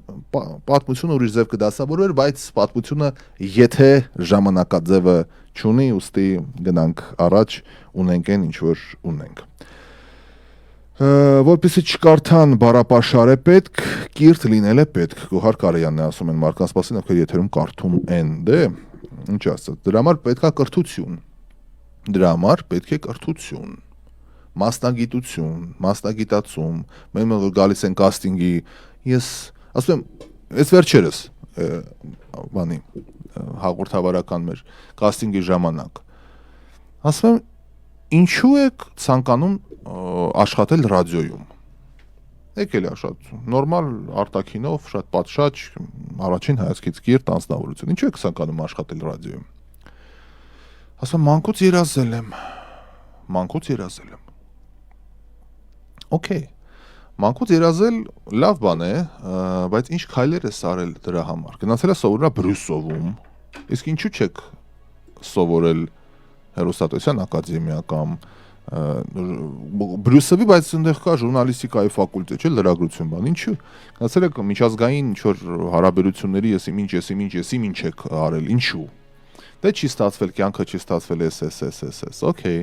պատմությունը ուրիշ ձև կդասավորվեր, բայց պատմությունը եթե ժամանակաձևը չունի, ուստի գնանք առաջ, ունենք այն ինչ որ ունենք։ Որպեսզի չկարդան բառապաշար է պետք, կիրթ լինել է պետք։ Գոհար Կարյանն է ասում են մարդկանց մասին, ովքեր եթերում կարդում են, դե ինչ ասած, դրա համար պետք է կրթություն, մասնագիտություն, մասնագիտացում, մենք որ գալիս են կաստինգի, ես ասում եմ, այս վերջերս բանի հաղորդավարական մեր կաստինգի ժամանակ, ասում եմ, ինչու եք ցանկանում աշխատել ռադիոյում։ Եկել է շատ նորմալ արտաքինով, շատ պատշաճ, առաջին հայացքից կիրթ անձնավորություն։ Ինչու եք ցանկանում աշխատել ռադիոյում։ Ասում մանկուց երազել եմ։ Okay, մանկուց երազել լավ բան է, բայց ինչ քայլեր է արել դրա համար։ Գնացել է սովորել Բրյուսովում, իսկ ինչու չեք սովորել հեռուստատեսության ակադեմիա կամ Բրյուսովի, բայց այնտեղ կա ժուրնալիստիկայի ֆակուլտետ, չէ՞, լրագրություն բան, ինչու։ Գնացել եք միջազգային ինչ-որ հարաբերությունների եսիմ ինչ եք արել, ինչու։ Դե չի ստացվել, կյանքը չի ստացվել, էս, okay։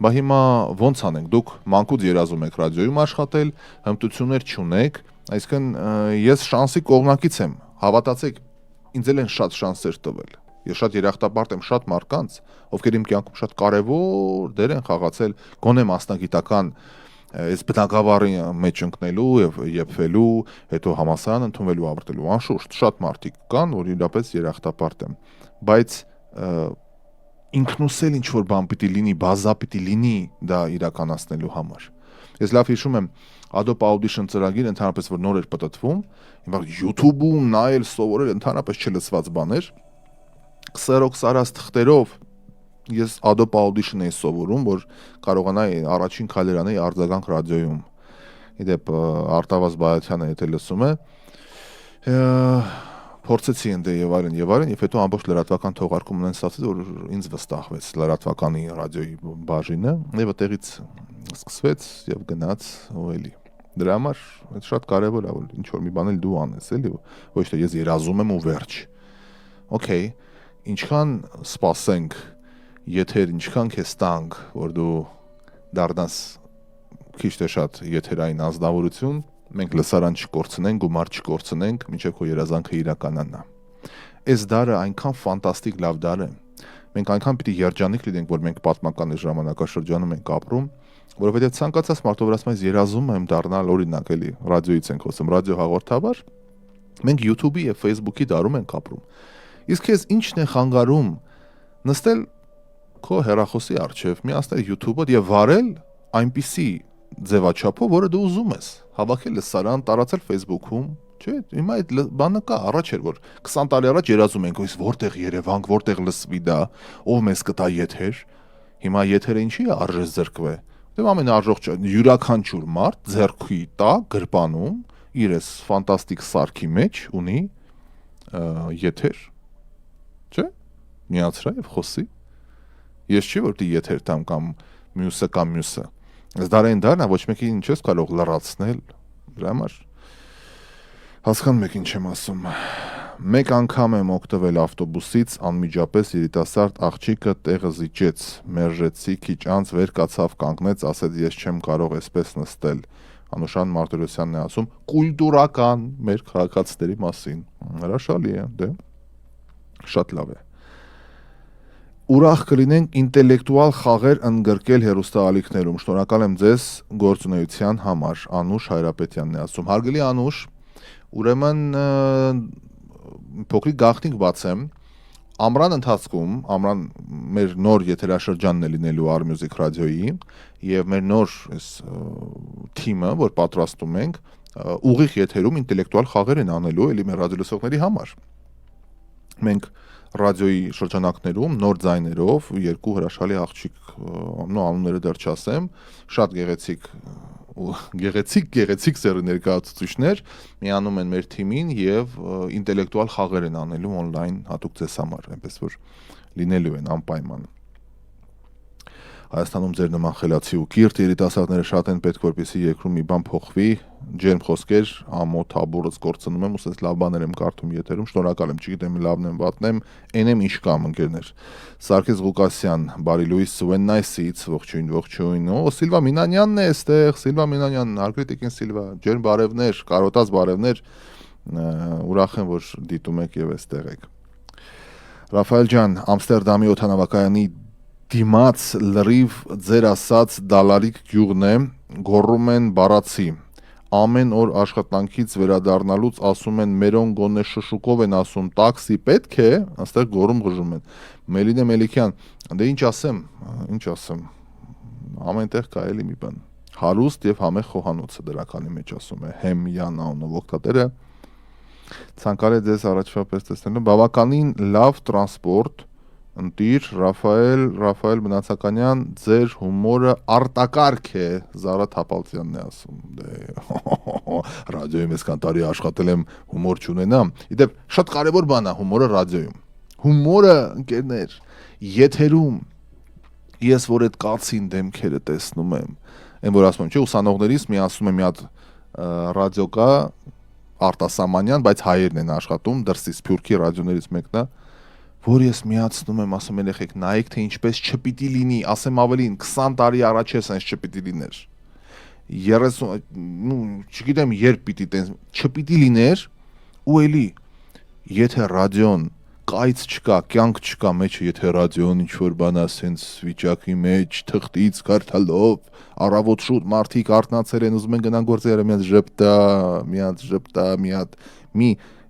Բա հիմա ոնց անենք, դուք մանկուց երազում եք ռադիոյում աշխատել, հմտություններ չունեք, այսինքն ես շանսի կողմնակից եմ, հավատացեք, ինձ էլ են շատ շանսեր տվել, ես շատ երախտապարտ եմ շատ մարդկանց, ովքեր իմ կյանքում շատ կարևոր դեր են խաղացել, գոնե մասնագիտական այս բնակավարի մեջ ընկնելու եւ եփվելու, հետո համալսարան ընդունվելու, ավարտելու, անշուշտ շատ մարդիկ կան, որ իրապես երախտապարտ եմ, բայց ինքնուս էլ ինչ-որ բան պիտի լինի, բազա պիտի լինի դա իրականացնելու համար։ Ես լավ հիշում եմ Adobe Audition ծրագիր ընդհանրապես որ նոր էր պտտվում, հիմա YouTube-ում նայել, սովորել ընդհանրապես չլսված բաներ, քսերոքս արած թղթերով ես Adobe Audition էի սովորում, որ կարողանայի առաջին քայլեր անել արձագանք ռադիոյում։ Իդեպ Արտավազ Բայաթյանը եթե լսում է, փորձեցի ընդ եւ այլն, եւ հետո ամբողջ լրատվական թողարկում ունեն ստացել, որ ինձ վստահվեց լրատվականի ռադիոյի բաժինը, եւ այդտեղից սկսվեց եւ գնաց ու էլի։ Դրա համար այդ շատ կարեւոր է, որ ինչ որ մի բան էլ դու անես, էլի, ոչ թե ես երազում եմ ու վերջ։ Okay, ինչքան սպասենք, եթեր, ինչքան քեզ տանք, որ դու դառնաս քիչ թե շատ եթերային ազնվորություն, մենք լսարան չկորցնենք, գումար չկորցնենք, մինչև քո երազանքը իրականանա։ Այս դարը այնքան ֆանտաստիկ լավ դար է։ Մենք այնքան պիտի երջանիկ լինենք, որ մենք պատմական ժամանակաշրջանում ենք ապրում, որովհետև ցանկացած մարդով ասում ես երազում եմ դառնալ օրինակ էլի, ռադիոից ենք խոսում, ռադիո հաղորդավար, մենք YouTube-ի եւ Facebook-ի դարում ենք ապրում։ Իսկ քեզ ինչն է խանգարում նստել քո հեռախոսի առջև, միացնել YouTube-ը եւ վարել այնպիսի ձևաչափով, որը դու ուզում ես, հավաքել լսարան, տարածել Facebook-ում, Չէ, հիմա այդ բանը կա, առաջ էր որ 20 տարի առաջ երազում ենք, ույս որտեղ Երևանք, որտեղ լսվի դա, ով մեզ կտա եթեր։ Հիմա եթերը ինչի է արժե զրկվե։ Դե ամենարժող յուրաքանչյուր մարդ ձեռքի տա գրպանում իր էս ֆանտաստիկ սարքի մեջ ունի եթեր։ Չէ՞։ Միացրա եւ խոսի։ Ես չի որ դի եթեր տամ կամ մյուսը։ Այս դարեն դառնա ոչ մեկին ինչ ես կարող լրացնել։ Դրա համար հասկանում եք ինչ եմ ասում։ Մեկ անգամ եմ օգտվել ավտոբուսից, անմիջապես երիտասարդ աղջիկը տեղը զիջեց, մերժեցի, քիչ անց վեր կացավ, կանգնեց, ասեց ես չեմ կարող այսպես նստել։ Անուշան Մարտիրոսյանն է ասում կուլտուրական մեր քաղաքացիների մասին։ Հրաշալի է, դե։ Շատ լավ է։ Ուրախ կլինենք ինտելեկտուալ խաղեր ընդգրկել հեռուստաալիքներում։ Շնորհակալ եմ ձեզ գործունեության համար։ Անուշ Հայրապետյանն է ասում։ Հարգելի Անուշ, ուրեմն փոքրիկ գաղտնիք բացեմ, ամռան ընթացքում, ամռան մեր նոր եթերաշրջանն է լինելու Armusic ռադիոյի եւ մեր նոր այս թիմը, որ պատրաստում ենք, ուղիղ եթերում ինտելեկտուալ խաղեր են անելու էլի մեր ռադիոլսողների համար։ Մենք ռադիոյի շրջանակներում նոր ձայներով երկու հրաշալի աղջիկ, անունները դեռ չասեմ, շատ գեղեցիկ սերի ներկայացուցիչներ միանում են մեր թիմին եւ ինտելեկտուալ խաղեր են անելու on-line հատուկ ձեզ համար, այնպես որ լինելու են անպայման։ Հայաստանում ձեր նման խելացի ու կիրթ երիտասարդները շատ են պետք, որպեսզի երկրում մի բան փոխվի, ջերմ խոսքեր, ամոթ հաբուրս կորցնում եմ, ուսես լավ բաներ եմ կարդում եթերում, շնորհակալ եմ, չգիտեմ լավն եմ, վատն եմ, այն եմ ինչ կամ ընկերներ։ Սարգիս Ղուկասյան, Բարի Լուիս Սուեննայսից, ողջույն։ Օ, Սիլվա Մինանյանն է այստեղ, Սիլվա Մինանյան, հարգելի տիկին Սիլվա, ջերմ բարևներ, կարոտած բարևներ, ուրախ եմ, որ դիտում եք եւ այստեղ եք։ Ռաֆայել ջան, Ամստերդամի օդանավակայանի դիմաց լրիվ ձեր ասած դալարիկ գյուղն է, գոռում են բառացի, ամեն օր աշխատանքից վերադառնալուց ասում են մերոն գոնե շշուկով են ասում տաքսի պետք է, այստեղ գոռում ղժում են։ Մելինե Մելիքյան, դե ինչ ասեմ, ամենտեղ կա էլի մի բան, հարուստ եւ համեղ խոհանոցը դրականի մեջ ասում է Հեմյան անունով օգտատերը, ցանկալի ձեզ առաջվա պես տեսնելու, բավականին լավ տրանսպորտ, ընտիր, Ռաֆայել Մնացականյան, ձեր հումորը արտակարգ է, Զարա Թապալցյանն է ասում, ռադիոյում ես կանտարի աշխատել եմ հումոր չունենամ, իդեպ շատ կարևոր բան է հումորը ռադիոյում, հումորը ընկերներ, եթերում, ես որ այդ կացին դեմքերը տեսնում եմ, այն որ ասում եմ, չէ, ուսանողներից մի ասում եմ մի հատ ռադիո կա, արտասամանյան, բայց հայերն են աշխատում, դրսից Սփյուռքի ռադիոներից մեկն է, որ ես միացնում եմ, ասում երեխեք, նայեք թե ինչպես չպիտի լինի, ասեմ ավելին, 20 տարի առաջ ես այնպես չպիտի լիներ, 30, չգիտեմ երբ պիտի տենց, չպիտի լիներ, ու էլի, եթե ռադիոն կայծ չկա, կյանք չկա մեջը, եթե ռադիոն ինչ-որ բան ասենց վիճակի մեջ, թղթից կարդալով, առավոտ շուտ մարդիկ արթնացել են, ուզում են գնան գործերը,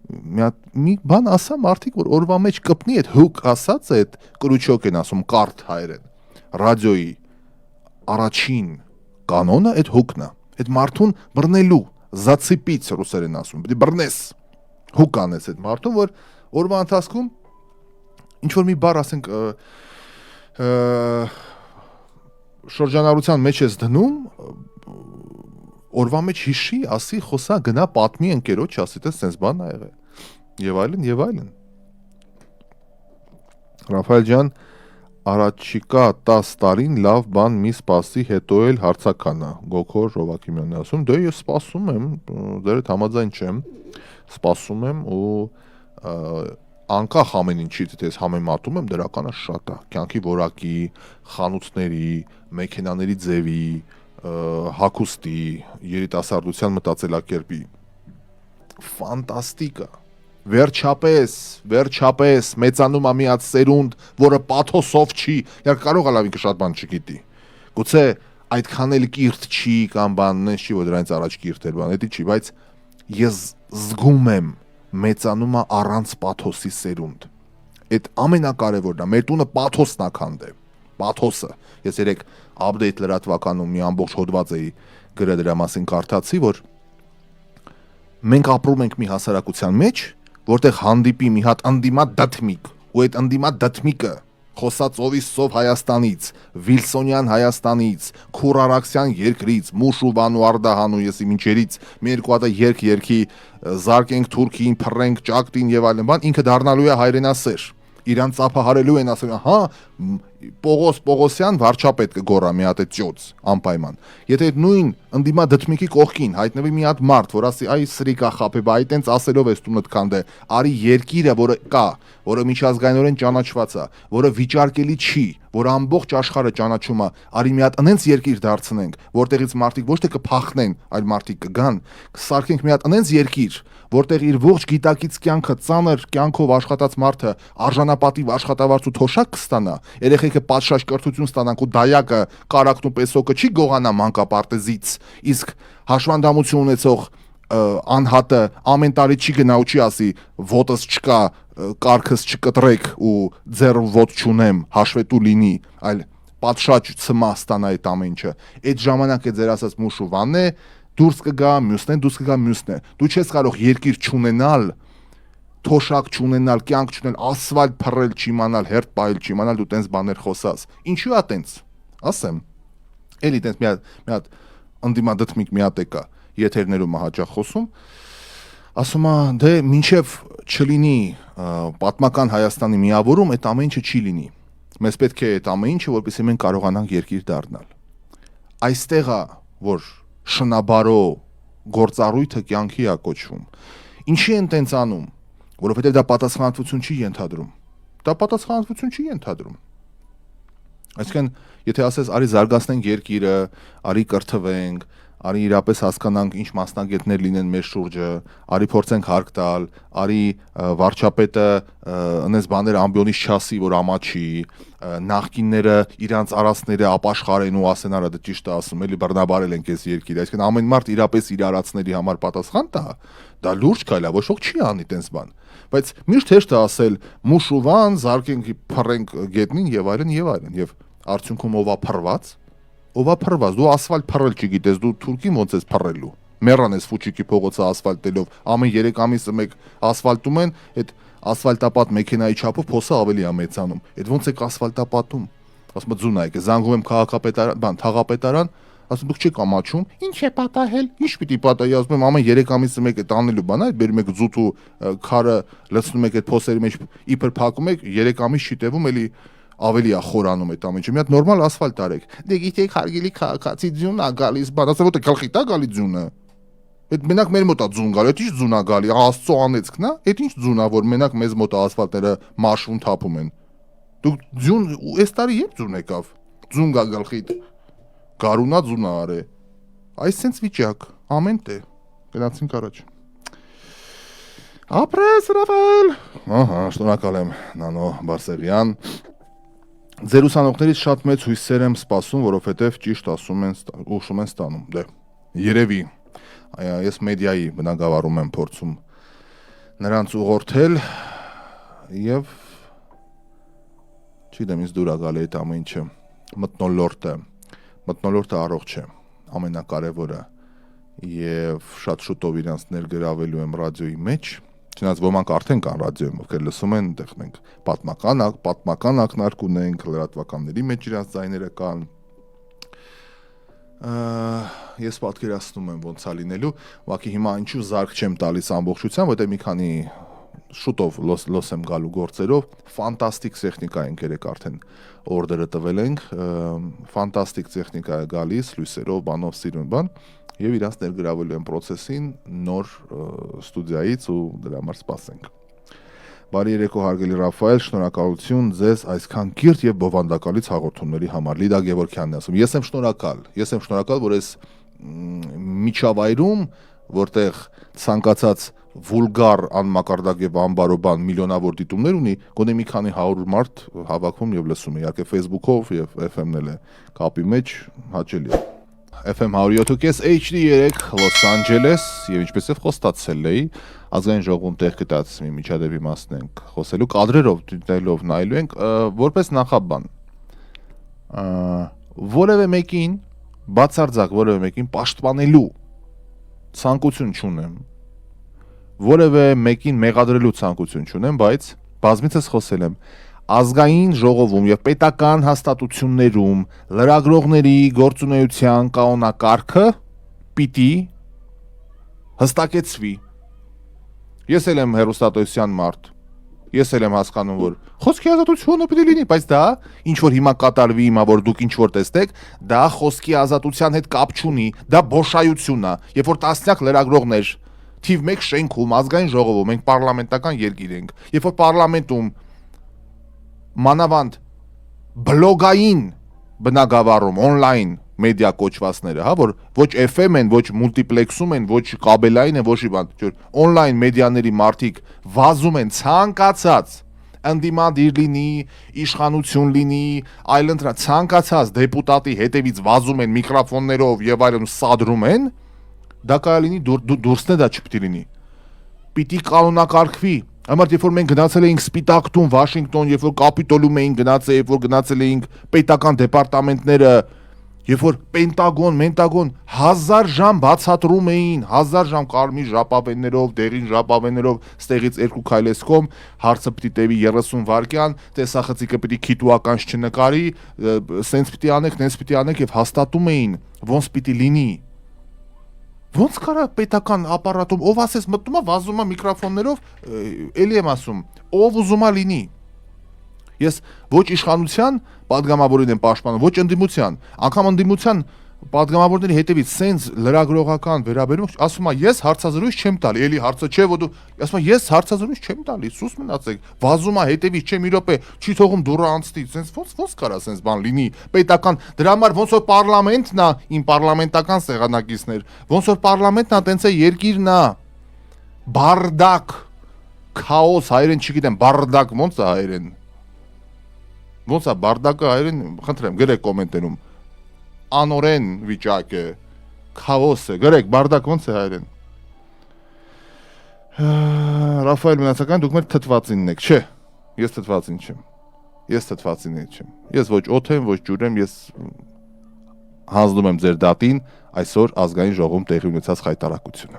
մի բան ասա մարդիկ, որ օրվա մեջ կպնի այդ հուկ ասած այդ կրուչոկ են ասում, կարդ հայերեն, ռադիոյի առաջին կանոնը այդ հուկն է, այդ մարդուն բռնելու, զացիպից ռուսերեն ասում, պիտի բռնես, հուկ անես այդ մարդուն, որ օրվա ընթացքում ինչ-որ մի բառ ասենք շրջանառության մեջ ես դնում, օրվա մեջ հիշի, ասի, խոսա, գնա պատմի ընկերոջ, ասի, տես սենց բան ա եղել, եւ այլն։ Ռաֆայել ջան, առաջիկա 10 տարին լավ բան մի սպասի, հետո էլ հարցականա, Գոքոր Ռովակիմյանն է ասում, դե ես սպասում եմ, դեր հետ համաձայն չեմ, սպասում եմ ու անկախ ամեն ինչից, եթե ես համեմատում եմ, դրականը շատ է, կյանքի որակի, խանութների, մեքենաների ձևի, հագուստի, երիտասարդության մտածելակերպի ֆանտաստիկ է, վերջապես մեծանում է մի հատ սերունդ, որը պաթոսով չի, կարող է լավ ինքը շատ բան չգիտի, գուցե այդքան էլ կիրթ չի կամ բանն չի, որ դրանից առաջ կիրթ էր բան, դա չի, բայց ես զգում եմ մեծանում է առանց պաթոսի սերունդ, այդ ամենակարևորն է, մեր տունը պաթոսն է քանդե, պաթոսը, ես երեք update լրատվականում մի ամբողջ հոդված էի գրել դրա մասին կարդացի, որ մենք ապրում ենք մի հասարակության մեջ, որտեղ հանդիպի մի հատ անդիմատ դաթմիկ, ու այդ անդիմատ դաթմիկը խոսած Օվիսով Հայաստանից, Վիլսոնյան Հայաստանից, Քուրարաքսյան երկրից, Մուշուվանու Արդահանու եսի մինչերից մի երկու հատ երգի զարկենք Թուրքին, փռենք ճակտին եւ այլն բան, ինքը դառնալու է հայրենասեր։ Իրան ծափահարելու են ասել, հա, Պողոսյան վարչապետ կգոռա մի հատ ծյոց անպայման։ Եթե այդ նույն ընդդիմա դդմիկի կողքին հայտնվի մի հատ մարդ, որ ասի, այ սրիկա խափե, բա այտենց ասելով ես տունդ քանդե, արի երկիրը, որը կա, որը միջազգայինորեն ճանաչված է, որը վիճարկելի չի, որ ամբողջ աշխարհը ճանաչում է, արի մի հատ անենց երկիր դարձնենք, որտեղից մարդիկ ոչ թե կփախնեն, այլ մարդիկ կգան, կսարքենք մի հատ անենց երկիր, որտեղ իր ողջ գիտակից կյանքը ծանր կյանքով աշխատած մարդը արժանապատիվ աշխատավարձ ու թոշակ կստանա, երեխեքը պատշաճ կրթություն ստանանք ու դայակը, կարակն ու պեսոկը չի գողանա մանկապարտեզից, իսկ հաշվանդամություն ունեցող անհատը ամեն տարի չի գնա ու չի ասի ոտս չկա, կարգս չկտրեք ու ձեռ ոտ չունեմ, հաշվետու լինի, այլ պատշաճ ցմա ստանա այդ ամեն ինչը։ Այդ ժամանակ է ձեր ասած Մուշուվանն է, դուրս կգա մյուսն է, դուրս կգա մյուսն է։ Դու չես կարող երկիր չունենալ, թոշակ չունենալ, կյանք չունել, ասֆալտ փռել չիմանալ, հերթ պայել չիմանալ, դու տենց բաներ խոսած։ Ինչու է տենց։ Ասեմ։ Էլի տենց մի հատ ընդդիմա դդմիկ մի հատ եկա, եթերներում հաճախ խոսում, ասում է, դե մինչև չլինի պատմական Հայաստանի միավորում, այդ ամեն ինչը չի լինի։ Մեզ պետք է այդ ամեն ինչը, որպեսզի մենք կարողանանք երկիր դառնալ։ Այստեղ է, որ շնաբարո գործառույթը կյանքի է կոչվում։ Ինչի են տենց անում, որովհետև դա պատասխանատվություն չի ենթադրում։ Դա պատասխանատվություն չի ենթադրում։ Այսինքն, եթե ասես, արի զարգացնենք երկիրը, արի կրթվենք, արի իրապես հասկանանք ինչ մասնագետներ լինեն մեր շուրջը, արի փորձենք հարկ տալ, արի վարչապետը այնպես բաներ ամբիոնից չասի, որ ամաչի, նախկինները իրանց արածները ապաշխարեն ու ասեն, արա դա ճիշտ է ասում, էլի բռնաբարել են քեզ երկիրը, այսինքն ամեն մարդ իրապես իր արածների համար պատասխան տա, դա լուրջ քայլ է, ոչ ոք չի անի տենց բան, բայց միշտ հեշտ է ասել Մուշուվան, զարկենք, փռենք գետնին եւ այլն եւ այլն, եւ արդյունքում ովա փռված, դու ասֆալտ փռել չգիտես, դու թուրքին ոնց ես փռելու։ Մեռան ես Ֆուչիկի փողոցը ասֆալտելով, ամեն 3 ամիսը մեկ ասֆալտում են, այդ ասֆալտապատ մեքենայի չափով փոսը ավելի է մեծանում։ Այդ ոնց եք ասֆալտապատում։ Ասում եմ ձունա եք, զանգում եմ քաղաքապետարան, թաղապետարան, ասում դուք չեք ամաչում։ Ինչ է պատահել։ Ինչ պիտի պատահի, ասում եմ ամեն 3 ամիսը մեկ այդ անելու բան է, բերում եք զուտ ու քարը լցնում եք այդ փոսերի մեջ, իբր փակում եք, 3 ամիս չի տևում, էլի ավելի է խորանում այդ ամենը։ Մի հատ նորմալ ասֆալտ արեք։ Դե գիտեք հարգելի քաղաքացի ձյուն է գալիս, բան ասա որ գլխի տա գալի ձյունը։ Այդ մենակ մեր մոտ է ձյուն գալի, այդ ինչ ձյուն է գալի, Աստծո անեծքն է, այդ ինչ ձյուն է որ մենակ մեզ մոտ ասֆալտները մաշվում թափում են։ Դուք ձյուն այս տարի երբ ձյուն եկավ։ Ձյուն գա գլխիդ։ Գարունա ձյուն արե։ Այս sense վիճակ, ամեն տե։ Գնացինք առաջ։ Ապրես Ռաֆայել։ Ահա, շնորհակալ եմ Նանո Բարսեղյան։ Ձեր ուսանողներից շատ մեծ հույսեր եմ սպասում, որովհետև ճիշտ ասում են ուշում են ստանում։ Դե, երևի, ես մեդիայի բնագավառում եմ փորձում նրանց ուղղորդել եւ չգիտեմ, ինձ դուր է գալի այդ ամեն ինչը։ Մթնոլորտը առողջ է, ամենակարևորը եւ շատ շուտով իրանց ներգրավելու եմ ռադիոյի մեջ։ Չնայած ոմանք արդեն կան ռադիոյում, ովքեր լսում են, այնտեղ մենք պատմական ակնարկ ունենք, լրատվականների մեջ իրանց ձայները կան։ Ես պատկերացնում եմ ոնց է լինելու, ուղղակի հիմա ինչու զարկ չեմ տալիս ամբողջությամբ, որտեղ մի քանի շուտով լոս եմ գալու գործերով, ֆանտաստիկ տեխնիկա ենք երեք արդեն օրդերը տվել ենք, ֆանտաստիկ տեխնիկա է գալիս, լույսերով, բանով, սիրուն բան, եւ իրանց ներգրավելու են process-ին նոր ստուդիայից ու դրա համար սպասենք։ Բարի երեկո հարգելի Ռաֆայել, շնորհակալություն ձեզ այսքան կիրթ եւ բովանդակալից հաղորդումների համար։ Լիդա Գևորգյանն է ասում։ Ես եմ շնորհակալ, որ այս միջավայրում, որտեղ ցանկացած վուլգար անմակարդակ եւ անբարոբան միլիոնավոր դիտումներ ունի, գոնե մի քանի 100 մարդ հավաքվում եւ լսում է, իհարկե Facebook-ով եւ FM-ն էլ է կապի մեջ, հաճելի է։ FM 107.5 HD3 Los Angeles եւ ինչպես է խոստացել էի, ազգային ժողովում տեղ գտած մի միջադեպի մասն ենք խոսելու, կադրերով դիտելով նայելու ենք, որպես նախաբան։ Որևէ մեկին բացարձակ որևէ մեկին պաշտպանելու ցանկություն չունեմ, որևէ մեկին մեղադրելու ցանկություն չունեմ, բայց բազմիցս խոսել եմ ազգային ժողովում եւ պետական հաստատություններում լրագրողների գործունեության կանոնակարգը պիտի հստակեցվի։ Ես էլ եմ հեռուստատեսության մարդ։ Ես էլ եմ հասկանում, որ խոսքի ազատությունը պիտի լինի, բայց դա ինչ որ հիմա կատարվի, հիմա որ դուք ինչ որ տեսնեք, դա խոսքի ազատության հետ կապ չունի, դա բոշայություն է, երբ որ տասնյակ լրագրողներ թիվ 1 շենքում ազգային ժողովում մենք պարլամենտական երկիր ենք, երբ որ պարլամենտում մանավանդ բլոգային բնագավառում on-line մեդիա կոչվածները, հա, որ ոչ FM են, ոչ մուլտիպլեքսում են, ոչ կաբելային են, ոչ բան, on-line մեդիաների մարդիկ վազում են ցանկացած ընդդիմադիր լինի, իշխանություն լինի, այլընտրանք ցանկացած դեպուտատի հետևից վազում են միկրոֆոններով եւ այլն սադրում են, դա կարելի լինի դուրսն է դա չպիտի լինի։ Պիտի կանոնակարգվի։ Համար երբ որ մենք գնացել էինք Սպիտակ տուն, Վաշինգտոն, երբ որ Կապիտոլում էինք գնացել, երբ որ գնացել էինք պետական դեպարտամենտները, երբ որ Պենտագոն, Մենտագոն 1000 ժամ բացատրում էին, 1000 ժամ կարմիր ժապավեններով, դեղին ժապավեններով, ստեղից 2 քայլեսկոմ, հարցը պիտի տևի 30 վայրկյան, տեսախցիկը պիտի քիտուականց չնկարի, սենց պիտի անեք, նենց պիտի անեք եւ հաստատում էին, ոնց պիտի լինի։ Ոնց կարա պետական ապարատում, ով ասես մտնում է, վազում է միկրոֆոններով, էլի եմ ասում, ով ուզում է լինի։ Ես ոչ իշխանության падգամավորին եմ պաշտպանում, ոչ ընդդիմության, անգամ ընդդիմության падգամավորների հետևից սենց լրագրողական վերաբերում, ասում է ես հարցազրույց չեմ տալի, էլի հարցը չէ, որ դու, ասում է ես հարցազրույց չեմ տալի, սուս մնացեք, վազում է հետևից չէ մի րոպե, չի թողում դուռը անցնի, սենց ոնց կարա սենց բան լինի, պետական, դրա համար ոնց որ պարլամենտն է, իմ պարլամենտական սեղանակիցներ, ոնց որ պարլամենտն է, տենց է երկիրն է, բարդակ, քաոս, հայերեն չգիտեմ, բարդակ ոնց է հայերեն։ Ոնց է բարդակը հայերեն, խնդրեմ, գրեք կոմենտերում։ Անորեն վիճակ է, քաոս է, գրեք, բարդակ ոնց է հայերեն։ Ռաֆայել Մնացական, դուք մեր թթվածինն եք, չէ, ես թթվածին չեմ, ես թթվածինը չեմ, ես ոչ օդ եմ, ոչ ջուր եմ, ես հանձնում եմ ձեր դատին այսօր ազգային ժողովում տեղի ունեցած խայտարակությունը։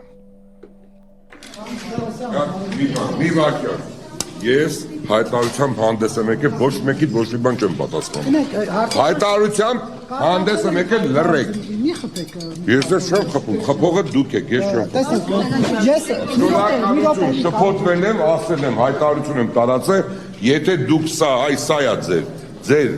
Մի վարքյան, ես հայտարարությամբ հանդես եմ եկել, ոչ մեկի ոչ մի բան չեմ պատասխանում։ Հայտարարությամբ հանդես եմ եկել լռեք։ Մի խփեք։ Ես դեռ չեմ խփում, խփողը դուք եք, ես չեմ խփում։ Ես շփոթվել եմ, ասել եմ, հայտարարություն եմ տարածել, եթե դուք սա է ձեր,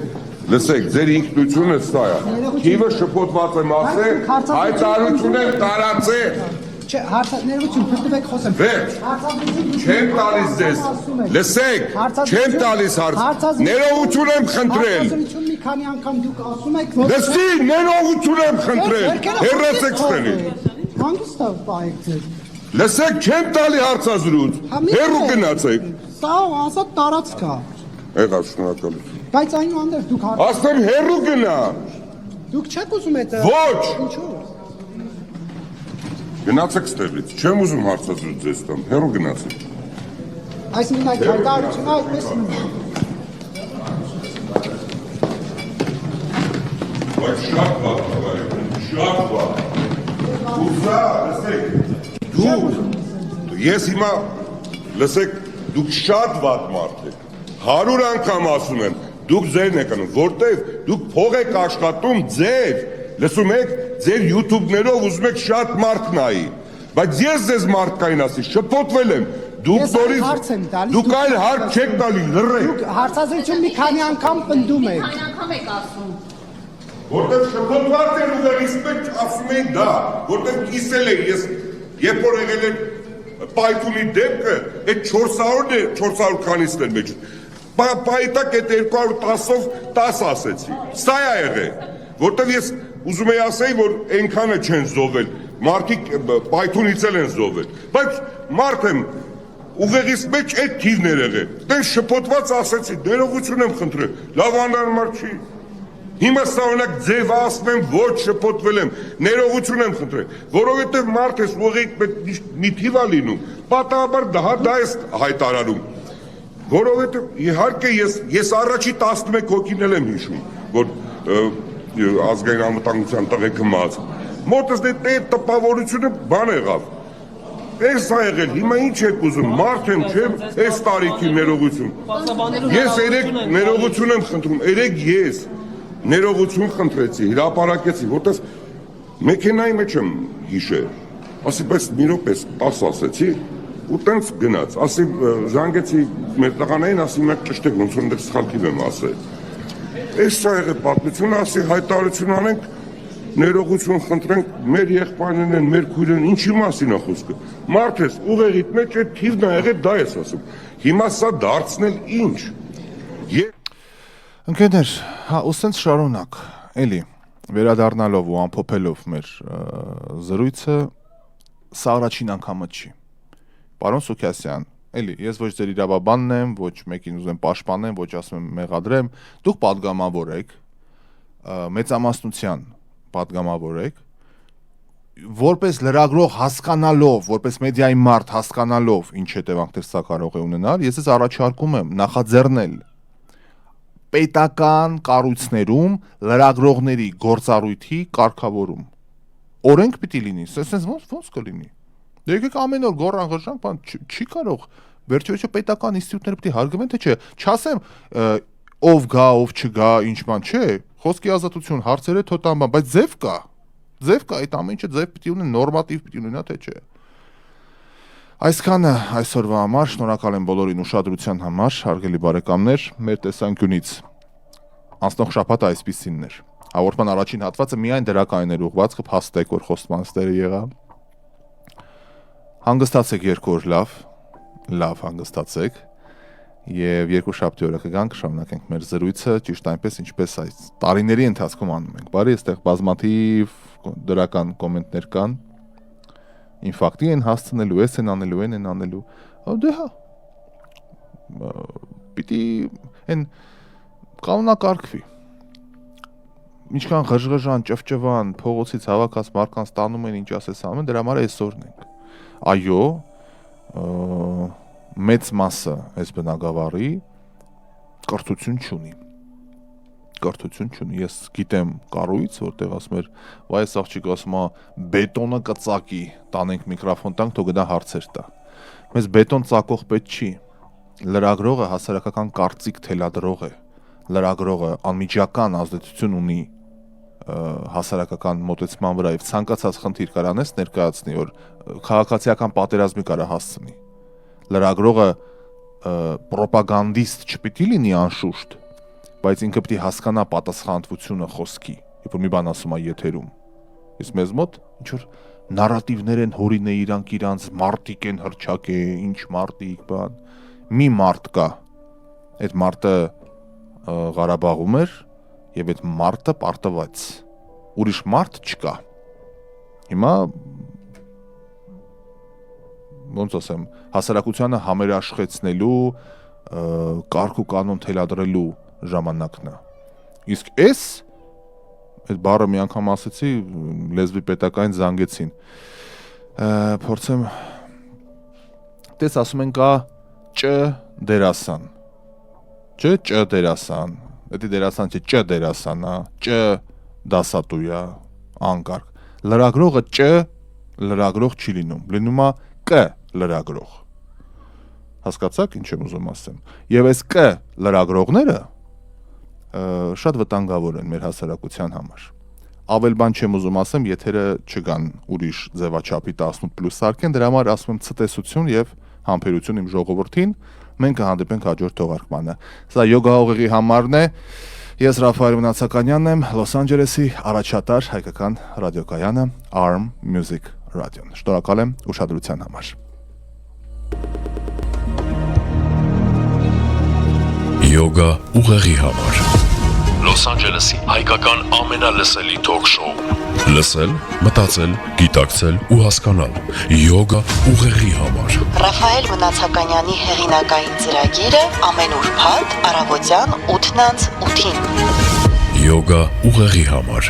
լսեք, ձեր ինքնությունը սա է։ Թիվը շփոթված եմ ասել, հայտարարություն եմ տարածել։ Չէ, հարցազրույցում փրկվեք խոսեմ։ Վերջ, չեմ տալիս ձեզ, լսեք, չեմ տալիս հարց, ներողություն եմ խնդրել։ Հարցազրույցում մի քանի անգամ դուք ասում եք, որ Լսի, ներողություն եմ խնդրել, հեռացեք ստենից։ հանգստով պահեք ձեր։ Լսեք, չեմ տալի հարցազրույց, հեռու գնացեք։ Սա ասած տարածք է։ Եղավ, շնորհակալություն։ Բայց այնուհանդերձ դուք Ասեմ հեռու գնա։ դուք չեք ուզում այդ Ոչ։ Ինչու՞։ Գնացեք ստեղից, չեմ ուզում հարցազրույց ձեզ տամ, հեռու գնացեք։ Այսինքն այդ հայտարարությունը այդպես Բայց շատ վատ, շատ վատ։ Ուզա, լսեք, ես հիմա, լսեք, դուք շատ վատ մարդ եք, 100 անգամ ասում եմ, դուք ձերն եք անում, որտև դուք փող եք աշխատում ձեր, լսում եք, ձեր YouTube-ներով ուզում եք շատ մարդ նայի, բայց ես ձեզ մարդկային ասի, շփոթվել եմ, դուք այլ հարց չեք տալի, լռեք։ Դուք հարցազրույցում մի քանի անգամ պնդում եք։ Քանի անգամ եք ասում։ Որտեղ շփոթված են ուղեղից մեջ ասում էին դա, որտեղ կիսել են ես, երբ որ եղել են պայթունի դեպքը, այդ 400 քանիսն են մեջ, պայտակ այդ 210-ով 10 ասեցի, սա է եղել, որտեղ ես ուզում եի ասեի, որ ենքանը չեն զովել, մարդիկ պայթունից էլ են զովել, բայց մարդ եմ, ուղեղից մեջ այդ թիվներ եղել, դեն շփոթված ասեցի, ներողություն եմ խնդրել, լավ անարմար չի, հիմա սավանակ ձև ասում եմ, ոչ շփոթվել եմ, ներողություն եմ խնդրել, որովհետև մարդ ես ուղեղից մի թիվ է լինում, պատահաբար դա ես հայտարարում, որովհետև իհարկե ես առաջի 11 հոգին էլ եմ հիշում, որ ազգային անվտանգության տղեկը մած, մոտս դե տպավորությունը բան եղավ, Էս ա եղել, հիմա ինչ եք ուզում, մարդ եմ, չէ՞, էս տարիքի ներողություն։ Ես երեք ներողություն եմ խնդրում, երեք ես ներողություն խնդրեցի, հրապարակեցի, որտես մեքենայի մեջ եմ հիշել, ասի, բայց մի րոպե 10 ասեցի, ու տենց գնաց, ասի, զանգեցի մեր տղաներին, ասի, մենք ճշտեք, ոնց որ դեռ սխալքիվ եմ ասել։ Էս ա եղել պատմությունը, ասի, հայտարարություն անենք, ներողություն խնդրենք, մեր եղբայրներն են, մեր քույրերն, ինչի մասին է խոսքը։ Մարդ ես, ուղեղիդ մեջ այդ թիվն ա եղել, դա ես ասում։ Հիմա սա դարձնել ինչ։ Ընկերներ, հա, ու սենց շարունակ, էլի, վերադառնալով ու ամփոփելով մեր զրույցը, սա առաջին անգամը չի։ Պարոն Սուքիասյան, էլի, ես ոչ ձեր իրավաբանն եմ, ոչ մեկին ուզեմ պաշտպանեմ, ոչ ասում եմ մեղադրեմ, դուք պատգամավոր եք, մեծամասնության պատգամավոր եք, որպես լրագրող հասկանալով, որպես մեդիայի մարդ հասկանալով ինչ հետևանքներ սա կարող է ունենալ, ես ես առաջարկում եմ նախաձեռնել պետական կառույցներում լրագրողների գործառույթի կարգավորում։ Օրենք պիտի լինի, սենց ոնց կլինի։ Եկեք ամեն օր գոռան ղժանք, բան չի կարող, վերջերիչը պետական ինստիտուտները պիտի հարգվեն, թե չէ, չասեմ ով գա, ով չգա, ինչ բան, չէ, խոսքի ազատություն, հարցերը թոտան բան, բայց ձև կա, այդ ամեն ինչը ձև պիտի ունենա, նորմատիվ պիտի ունենա, թե չէ։ Այսքանը այսօրվա համար, շնորհակալ եմ բոլորին ուշադրության համար, հարգելի բարեկամներ, մեր տեսանկյունից անցնող շաբաթը այսպիսինն էր։ Հաղորդման առաջին հատվածը միայն դրական էր ուղղված, կփաստեք, որ խոստմանստերը եղավ։ Հանգստացեք երկու օր լավ հանգստացեք եւ երկու շաբթի օրը կգանք շարունակենք մեր զրույցը ճիշտ այնպես ինչպես այս տարիների ընթացքում անում ենք։ Բարի այստեղ բազմաթիվ դրական կոմենտներ կան։ Ինֆակտի են հասցնելու, էս են անելու։ Դե հա։ Պիտի են կանոնակարգվի։ Ինչքան ղժղժան, ճվճվան, փողոցից հավաքած մարդկանց տանում են ինչ ասես անում, դրա համար այսօրն ենք։ Այո, մեծ մասը այս բնակավարի կրթություն չունի։ Ես գիտեմ կառույց, որտեղ ասում էր, վայ այս աղջիկը ասում է բետոնը կծակի, տանենք միկրոֆոն տանք, թող գնա հարցեր տա։ Մեզ բետոն ծակող պետք չի։ Լրագրողը հասարակական կարծիք թելադրող է։ Լրագրողը անմիջական ազդեցություն ունի հասարակական մոտեցման վրա եւ ցանկացած խնդիր կարանես ներկայացնի, որ քաղաքացիական պատերազմի կարա հասցնի։ Լրագրողը պրոպագանդիստ չպիտի լինի անշուշտ, բայց ինքը պիտի հասկանա պատասխանատվությունը խոսքի, երբ որ մի բան ասում է եթերում։ Իսկ մեզ մոտ ինչ որ նարատիվներ են հորին է իրանք մարտիկ են հրճակե, ինչ մարտիկ բան։ Մի մարդ կա։ Այդ մարդը Ղարաբաղում էր եւ այդ մարդը պարտված։ Ուրիշ մարդ չկա։ Հիմա ոնց ասեմ, հասարակությանը համերաշխեցնելու, կարգ ու կանոն թելադրելու ժամանակն է։ Իսկ այդ բառը մի անգամ ասեցի, լեզվի պետակային զանգեցին։ Փորձեմ տես ասում են կա Չ դերասան։ Չ դերասան։ Դա դերասան չէ, Չ դերասան, Չ դասատու է, անկարգ։ Լրագրողը Չ լրագրող չի լինում, լինում է Կ լրագրող։ Հասկացաք ինչ եմ ուզում ասեմ։ Եվ այս Կ լրագրողները շատ վտանգավոր են մեր հասարակության համար։ Ավել բան չեմ ուզում ասեմ, եթերը չգան ուրիշ ձևաչափի 18+ սարքեն, դրա համար ասում եմ ցտեսություն եւ համբերություն իմ ժողովրդին, մենք կհանդիպենք հաջորդ թողարկմանը։ Սա յոգա ուղեղի համարն է։ Ես Ռաֆայել Մնացականյանն եմ, Լոս Անջելեսի առաջատար հայկական ռադիոկայանը Arm Music Radio-ն։ Շնորհակալ եմ ուշադրության համար։ Յոգա ուղեղի համար Լոս Անջելեսի հայկական ամենալսելի թոք շոու։ Լսել, մտածել, գիտակցել ու հասկանալ։ Յոգա ուղեղի համար։ Ռաֆայել Մնացականյանի հեղինակային ծրագիրը ամեն ուրբաթ առավոտյան 8:08-ին։ Յոգա ուղեղի համար։